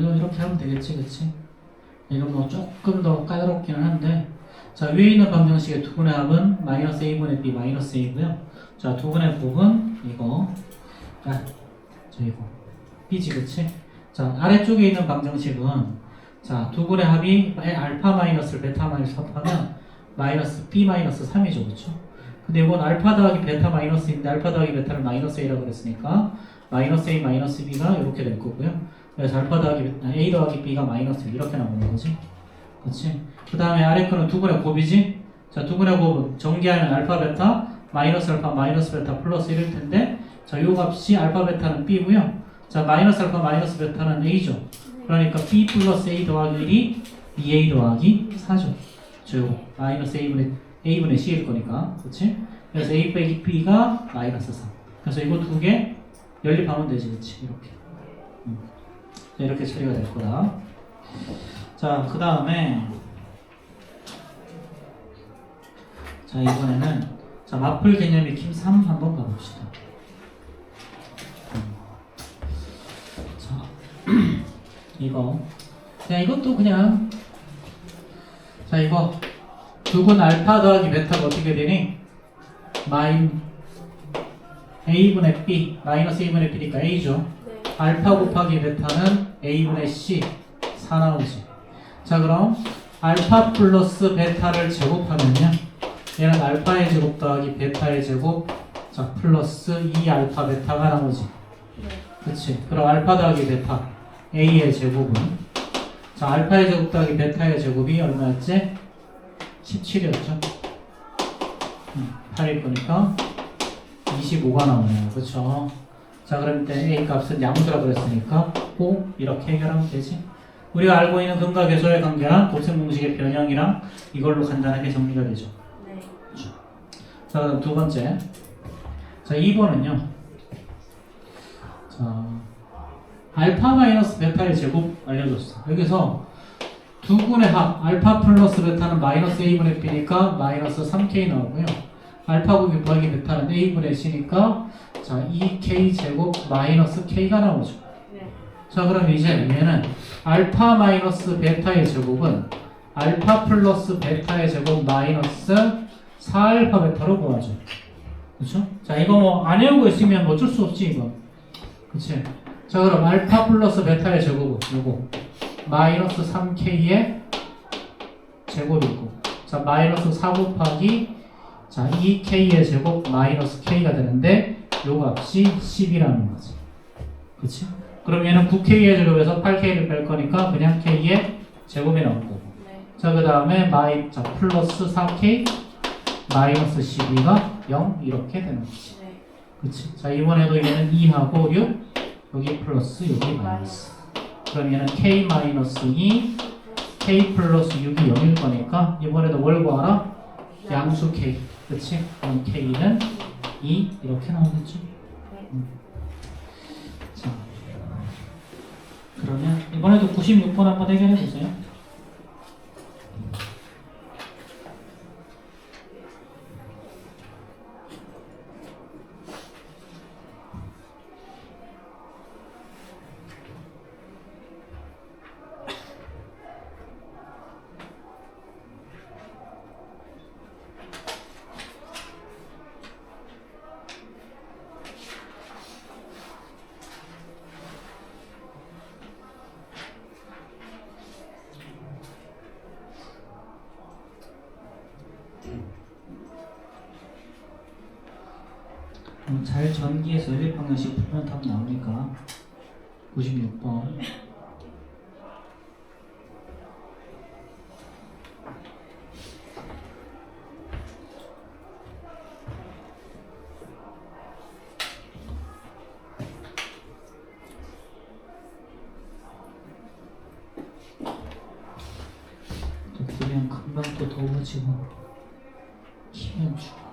뭐 이렇게 하면 되겠지, 그치? 이건 뭐 조금 더 까다롭기는 한데, 자, 위에 있는 방정식의 두분의 합은 마이너스 a분의 b 마이너스 a고요. 자, 두분의 곱은 이거, 저 이거 b지, 그치? 자, 아래쪽에 있는 방정식은 자, 두분의 합이 알파 마이너스를 베타 마이너스 합하면 마이너스 b 마이너스 3이죠, 그쵸? 근데 이건 알파 더하기 베타 마이너스인데 알파 더하기 베타를 마이너스 a라고 그랬으니까 마이너스 a 마이너스 b가 이렇게 될 거고요. 그래서 알파 더하기 a 더하기 b가 마이너스 이렇게 나오는 거지, 그렇지? 그 다음에 아래 거는 두분의 곱이지. 자, 두분의 곱은 전개하면 알파 베타 마이너스 알파 마이너스 베타 플러스 1일 텐데, 자, 요 값이 알파 베타는 b고요. 자, 마이너스 알파 마이너스 베타는 a죠. 그러니까 b 플러스 a 더하기 1이 2a 더하기 4죠. 저 요거 마이너스 a분의 c일 거니까, 그렇지? 그래서 a 빼기 b가 마이너스 4. 그래서 이거 두 개 연립하면 되지, 그렇지? 이렇게. 자, 이렇게 처리가 될 거다. 자, 그 다음에 자, 이번에는 자, 마플 개념 익힘 3 한번 가봅시다. 자, 이거 그냥 이것도 그냥 자, 이거 두분 알파 더하기 베타가 어떻게 되니? a분의 b 마이너스 a분의 b니까 a죠. 네. 알파 곱하기 베타는 a분의 c 4 나오지. 자, 그럼 알파 플러스 베타를 제곱하면요, 얘는 알파의 제곱 더하기 베타의 제곱, 자, 플러스 2알파 베타가 나오지. 네. 그치? 그럼 알파 더하기 베타 a의 제곱은 자, 알파의 제곱 더하기 베타의 제곱이 얼마였지? 17이었죠. 8일 거니까 25가 나오네요. 그쵸? 자, 그럼 이때 a 값은 양수라 그랬으니까 5 이렇게 해결하면 되지. 우리가 알고 있는 근과 계수의 관계랑 곱셈 공식의 변형이랑 이걸로 간단하게 정리가 되죠. 네. 자, 그럼 두 번째. 자, 2번은요. 자, 알파 마이너스 베타의 제곱 알려줬어. 여기서 두 분의 합, 알파 플러스 베타는 마이너스 a분의 b니까 마이너스 3k 나오고요. 알파 곱하기 베타는 a분의 c니까 자, 2k 제곱 마이너스 k가 나오죠. 네. 자, 그럼 이제 얘는 알파 마이너스 베타의 제곱은 알파 플러스 베타의 제곱 마이너스 4알파 베타로 구하죠. 그렇죠? 자, 이거 뭐 안 외우고 있으면 어쩔 수 없지, 이거. 그치? 자, 그럼 알파 플러스 베타의 제곱은 요거 마이너스 3k의 제곱이고, 자, 마이너스 4 곱하기 자, 2k의 제곱 마이너스 k가 되는데 요 값이 10이라는 거지. 그치? 그럼 얘는 9k의 제곱에서 8k를 뺄 거니까 그냥 k의 제곱이 나올 거고. 네. 자, 그 다음에 자, 플러스 4k 마이너스 12가 0 이렇게 되는 거지. 네. 그치? 자, 이번에도 얘는 2하고 6 여기 플러스 여기 마이너스. 그럼 얘는 k 마이너스 2 k 플러스 6이 0일 거니까 이번에도 뭘 구하라? 양수 k. 그치? 그럼 k는 2 이렇게 나오겠죠? 네. 자, 그러면 이번에도 96번 한번 해결해 보세요. 잘 전기해서 연립방정식 풀면 답 나오니까 96번. 또 그냥 금방 또 더워지고 키면 죽고.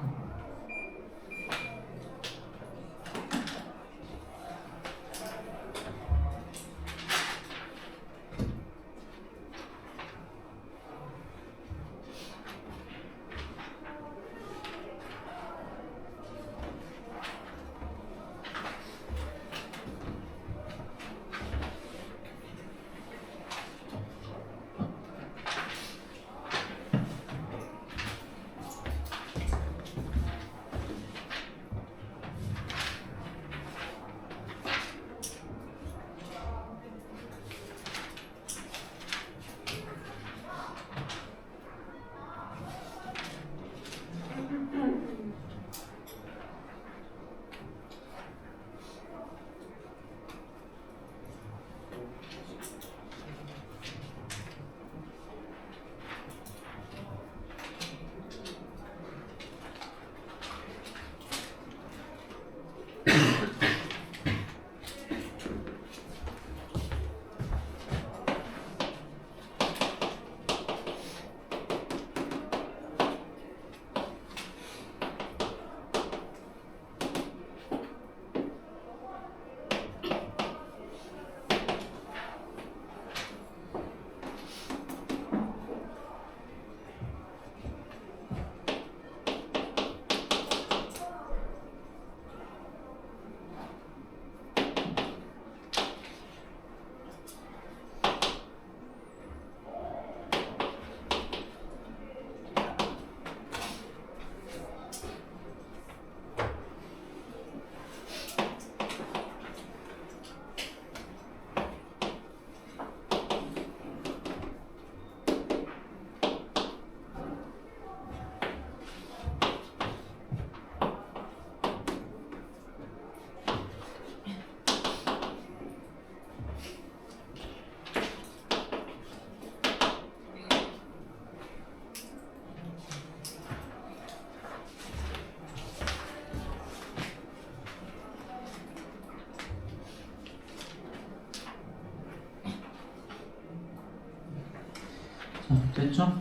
됐죠?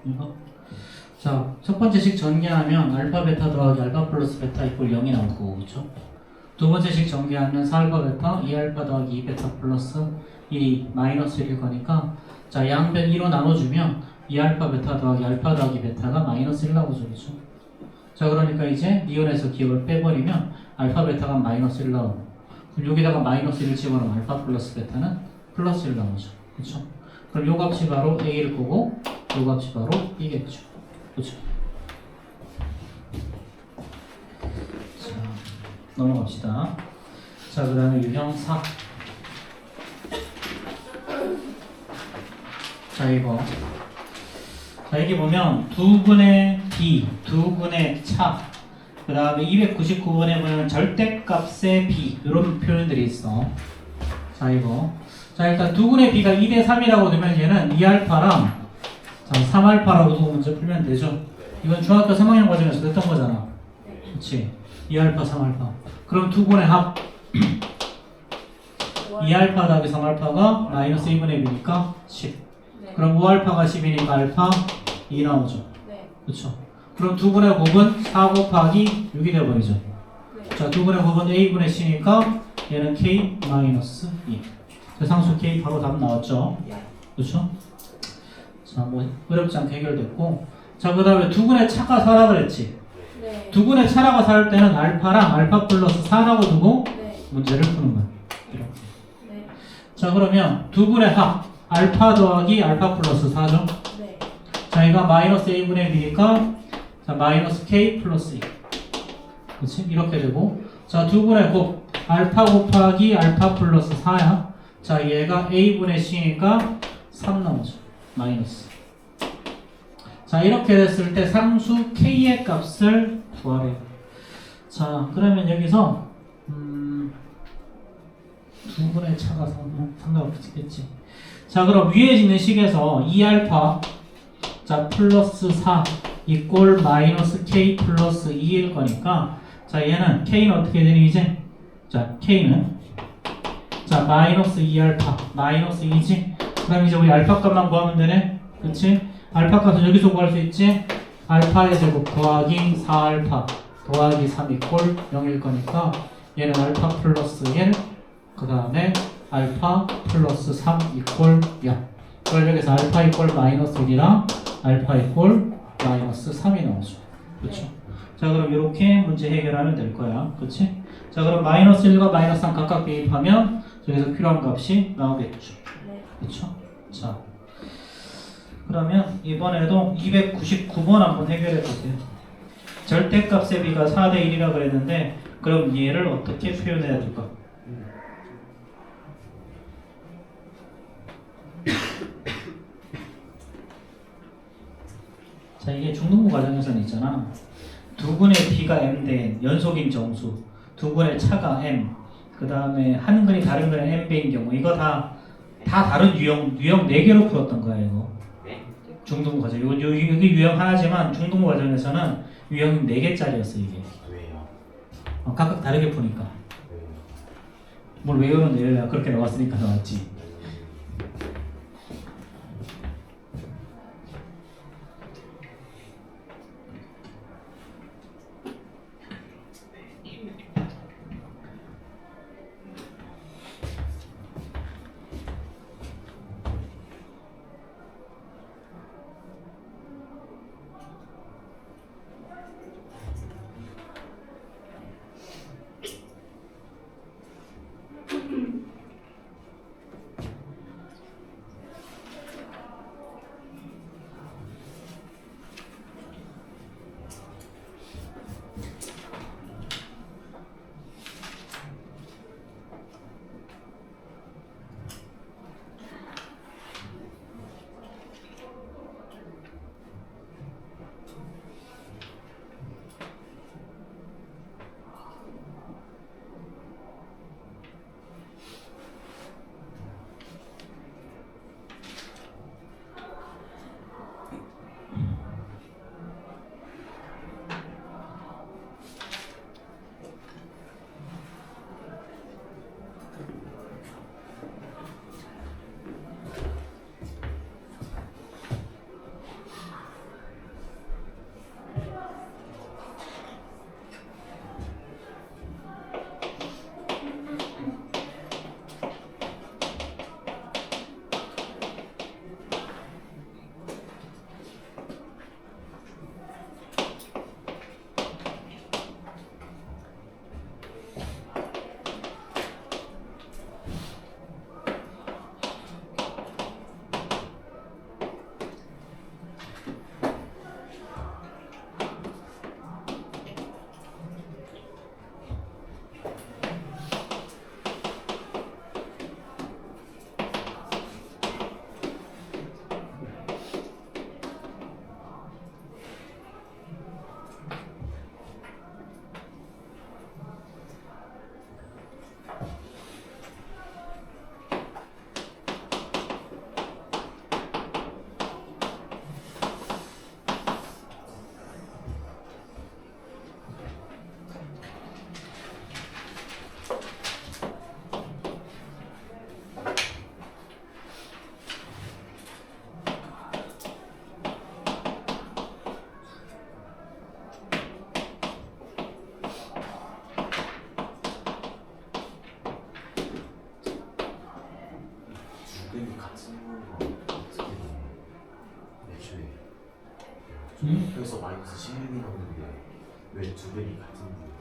이거. 자, 첫 번째 식 전개하면 알파 베타 더하기 알파 플러스 베타 이꼴 0이 나올 거고, 그쵸? 두 번째 식 전개하면 4알파 베타 2알파 더하기 2베타 플러스 1이 마이너스 1일 거니까 자, 양변 2로 나눠주면 2알파 베타 더하기 알파 더하기 베타가 마이너스 1 나오죠, 그쵸? 자, 그러니까 이제 니온에서 기억을 빼버리면 알파 베타가 마이너스 1 나오고 그럼 여기다가 마이너스 1을 집어넣으면 알파 플러스 베타는 플러스 1 나오죠, 그쵸? 그럼 요 값이 바로 A일 거고 요 값이 바로 B겠죠, 그쵸? 자, 넘어갑시다. 자, 그 다음에 유형 4. 자, 이거. 자, 여기 보면 두분의 B, 두분의 차, 그 다음에 299번에 보면 절대값의 B, 이런 표현들이 있어. 자, 이거. 자, 일단 두분의 B가 2대 3이라고 되면 얘는 2알파랑 자, 3알파라고 두고 문제 풀면 되죠. 이건 중학교 3학년 과정에서 했던 거잖아. 그치? 2알파, 3알파. 그럼 두분의 합. 2알파 더하기 3알파가 마이너스 1분의 B니까 10. 네. 그럼 5알파가 10이니까 알파 2 나오죠. 네. 그쵸? 그럼 두분의 곱은 4 곱하기 6이 되어버리죠. 네. 자, 두분의 곱은 A분의 C니까 얘는 K 마이너스 2. 대상수 K 바로 답 나왔죠. 그쵸? 자, 뭐 어렵지 않게 해결됐고. 자, 그 다음에 두분의 차가 4라 그랬지. 네. 두분의 차라고 살 때는 알파랑 알파 플러스 4라고 두고 네. 문제를 푸는 거야. 이렇게. 네. 자, 그러면 두분의 합 알파 더하기 알파 플러스 4죠. 네. 자, 이거 마이너스 A분의 B니까 자, 마이너스 K 플러스 2. 그치? 이렇게 되고 자, 두분의 곱 알파 곱하기 알파 플러스 4야. 자, 얘가 A분의 C니까 3 나오죠. 마이너스. 자, 이렇게 됐을 때 상수 K의 값을 구하래요. 자, 그러면 여기서 두분의 차가 상관없겠지. 자, 그럼 위에 있는 식에서 2알파 자 플러스 4 이꼴 마이너스 K 플러스 2일 거니까 자, 얘는 K는 어떻게 되니 이제? 자, K는 자 마이너스 2알파 마이너스 2지. 그럼 이제 우리 알파 값만 구하면 되네. 그치? 알파 값은 여기서 구할 수 있지? 알파의 제곱 더하기 4알파 더하기 3 이꼴 0일 거니까 얘는 알파 플러스 1 그 다음에 알파 플러스 3 이꼴 0. 그걸 여기서 알파 이꼴 마이너스 1이랑 알파 이꼴 마이너스 3이 나오죠. 그렇죠? 자, 그럼 이렇게 문제 해결하면 될 거야. 그렇지? 자, 그럼 마이너스 1과 마이너스 3 각각 대입하면 저기서 필요한 값이 나오겠죠. 네. 그렇죠? 자, 그러면 이번에도 299번 한번 해결해 보세요. 절대값의 B가 4대 1이라 그랬는데 그럼 얘를 어떻게 표현해야 될까? 자, 이게 중등부 과정에서는 있잖아. 두근의 B가 M 대 연속인 정수, 두근의 차가 M, 그 다음에 한 근이 다른 근의 M 배인 경우 이거 다 다른 유형 4개로 풀었던 거야 이거. 중등부 과정. 여기 유형 하나지만 중등부 과정에서는 유형이 4개짜리였어 이게. 왜요? 각각 다르게 푸니까. 왜요? 뭘 외우는 내가 그렇게 나왔으니까 나왔지. 여기서 마이너스 16이 나오는데 왜 두 개이 같은 게?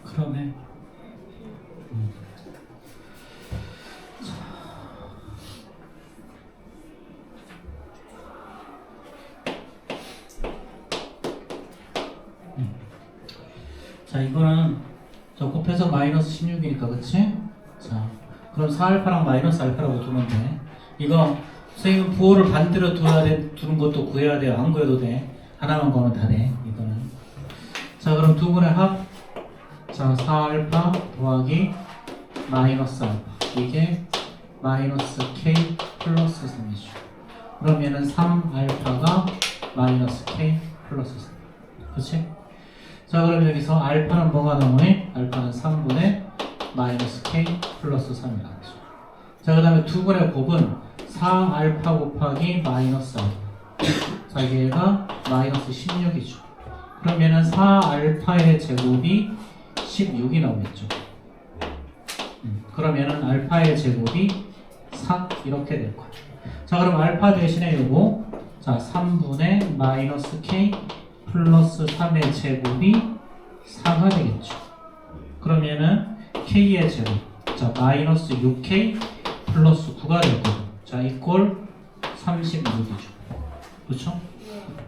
그러네. 자, 이거는 저 곱해서 마이너스 16이니까, 그치? 자, 그럼 4알파랑 마이너스 알파라고 두면 돼. 이거 선생님 부호를 반대로 두는 것도 구해야 돼요. 안 구해도 돼. 하나만 구하면 다 돼. 이거는. 자, 그럼 두 분의 합. 자, 4알파 더하기 마이너스 알파. 이게 마이너스 k 플러스 3이죠. 그럼 얘는 3알파가 마이너스 k 플러스 3. 그치? 자, 그럼 여기서 알파는 뭐가 나오니? 알파는 3분의 마이너스 k 플러스 3이 나오죠. 자, 그 다음에 두 분의 곱은 4알파 곱하기 마이너스 알파. 자, 얘가 마이너스 16이죠. 그럼 얘는 4알파의 제곱이 16이 나오겠죠. 그럼 얘는 알파의 제곱이 4 이렇게 될 거예요. 자, 그럼 알파 대신에 요거 자 3분의 마이너스 k 플러스 3의 제곱이 4가 되겠죠. 그럼 얘는 k의 제곱 자 마이너스 6k 플러스 9가 될 거고 자 이꼴 36이죠. 그렇죠?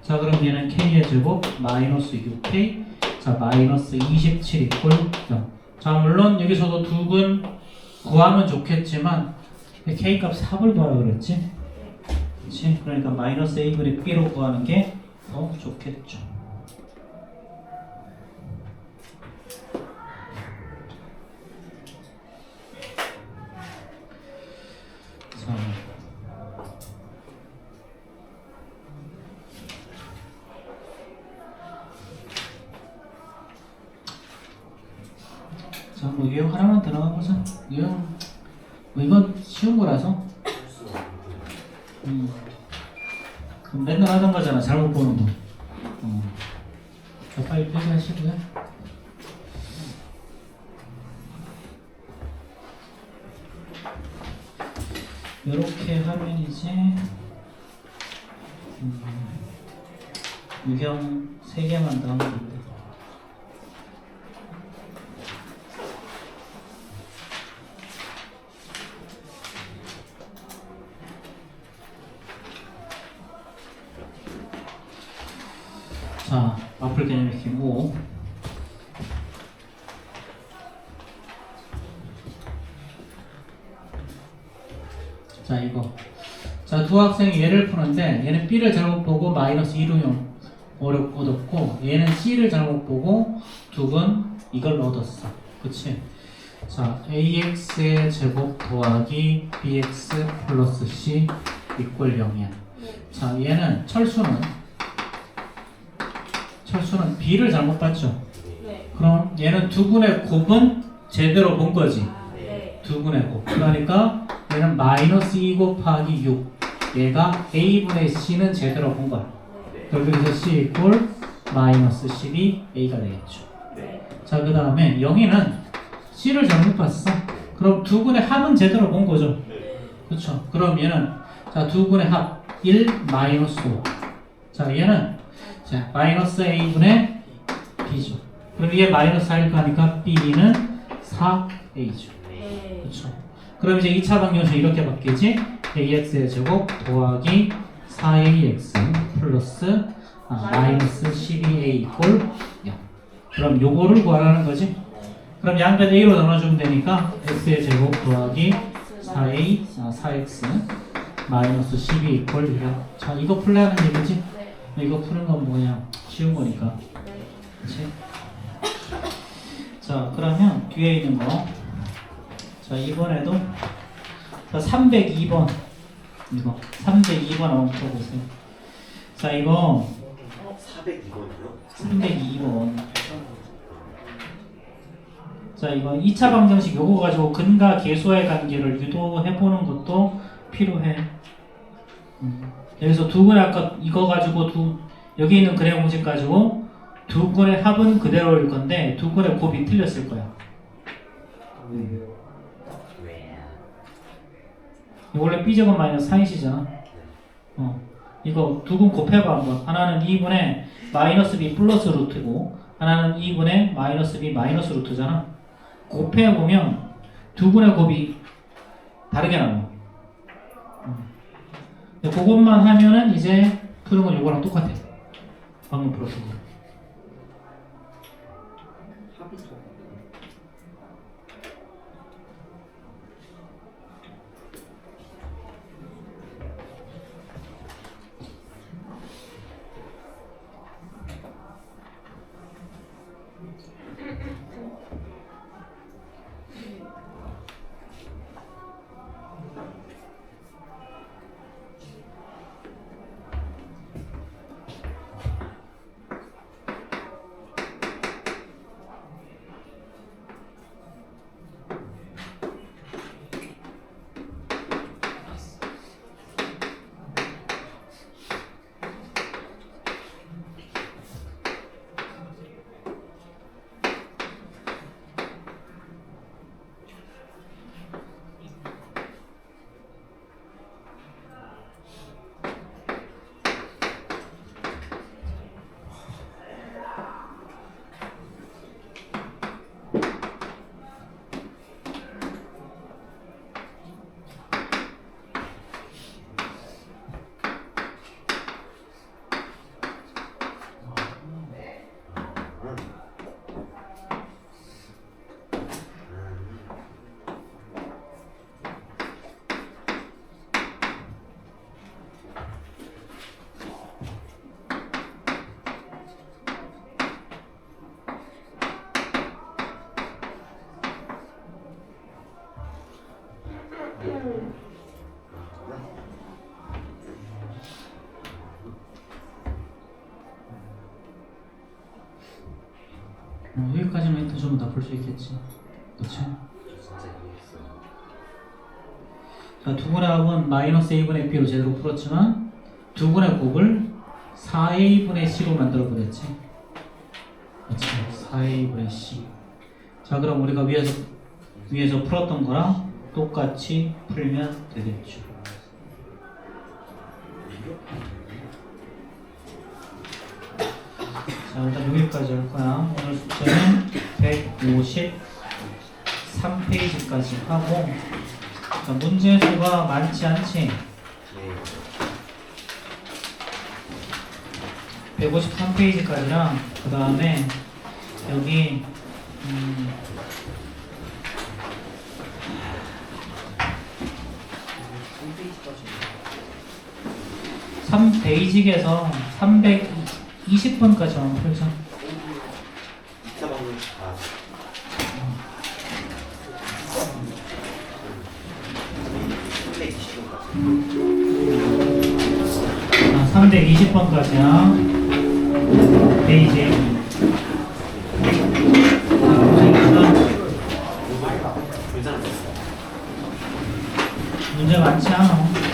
자 그럼 얘는 k의 제곱 마이너스 6k 자 마이너스 27 이꼴 0. 자 물론 여기서도 두근 구하면 좋겠지만 k 값 4을 구하라고 그랬지? 그렇지? 그러니까 마이너스 a분의 b로 구하는 게 더 좋겠죠. 자, 뭐 유형 하나만 들어가 보자. 유형 뭐 이건 쉬운 거라서. 그럼 맨날 하던 거잖아. 잘못 보는 거. 자, 빨리 표시하시고요. 이렇게 하면 이제 유형 3개만 더 하면 됩니다. 자, 마플 개념 익힘 5. 자, 이거. 자, 두 학생이 얘를 푸는데 얘는 B를 잘못 보고 마이너스 2로 얻었고 얘는 C를 잘못 보고 두근 이걸 얻었어. 그치? 자, AX의 제곱 더하기 BX 플러스 C 이꼴 0이야. 자, 얘는 철수는 B를 잘못 봤죠? 네. 그럼 얘는 두근의 곱은 제대로 본 거지? 네. 두근의 곱. 그러니까 얘는 마이너스 2 곱하기 6. 얘가 A분의 C는 제대로 본 거야. 그래서 C 이꼴 마이너스 12 A가 되겠죠. 네. 자, 그 다음에 영희는 C를 잘못 봤어. 그럼 두근의 합은 제대로 본 거죠. 그렇죠. 그럼 얘는 자 두근의 합 1 마이너스 5. 자, 얘는 자 마이너스 A분의 B죠. 그럼 얘 마이너스 4일 거니까 B는 4A죠. 네. 그렇죠. 그럼 이제 2차 방정식 이렇게 바뀌지? AX의 제곱 더하기 4AX 플러스 마이너스 12A 이꼴 0. 그럼 요거를 구하라는 거지? 그럼 양변 A로 나눠주면 되니까 X의 제곱 더하기 4A 4X 마이너스 12 이꼴 0. 자, 이거 풀려는 얘기지? 네. 이거 푸는 건 뭐냐? 쉬운 거니까. 네. 그치? 자, 그러면 뒤에 있는 거. 자, 이번에도 자, 302번 이거 302번 한번 풀어보세요. 자, 이거 402번이요? 302번 자, 이거 2차 방정식 요거 가지고 근과 계수의 관계를 유도해보는 것도 필요해. 여기서 두근의 아까 이거 가지고 여기 있는 근의 공식 가지고 두근의 합은 그대로일 건데 두근의 곱이 틀렸을 거야. 이거 원래 b제곱 마이너스 4이시잖아. 이거 두 근 곱해봐 한번. 하나는 2분의 마이너스 b 플러스 루트고 하나는 2분의 마이너스 b 마이너스 루트잖아. 곱해보면 두 근의 곱이 다르게 나와. 근데 그것만 하면은 이제 푸는 건 이거랑 똑같아. 방금 풀었던 거. 합이 더. 여기까지는 힌트 주면 다 풀 수 있겠지. 그치? 진짜 이해했어요. 자, 두 분의 합은 마이너스 a분의 b로 제대로 풀었지만 두 분의 곱을 4a분의 c로 만들어 보겠지. 그치? 4a분의 c. 자, 그럼 우리가 위에서 풀었던 거랑 똑같이 풀면 되겠죠. 자, 일단 여기까지 할 거야. 오늘 숙제는 153페이지까지 하고, 자, 문제 수가 많지 않지? 네. 153페이지까지랑 그 다음에 여기 3페이지에서 320번까지 한번 풀자. 이차 방금 아, 320번까지야. 페이지. 문제 많지 않아.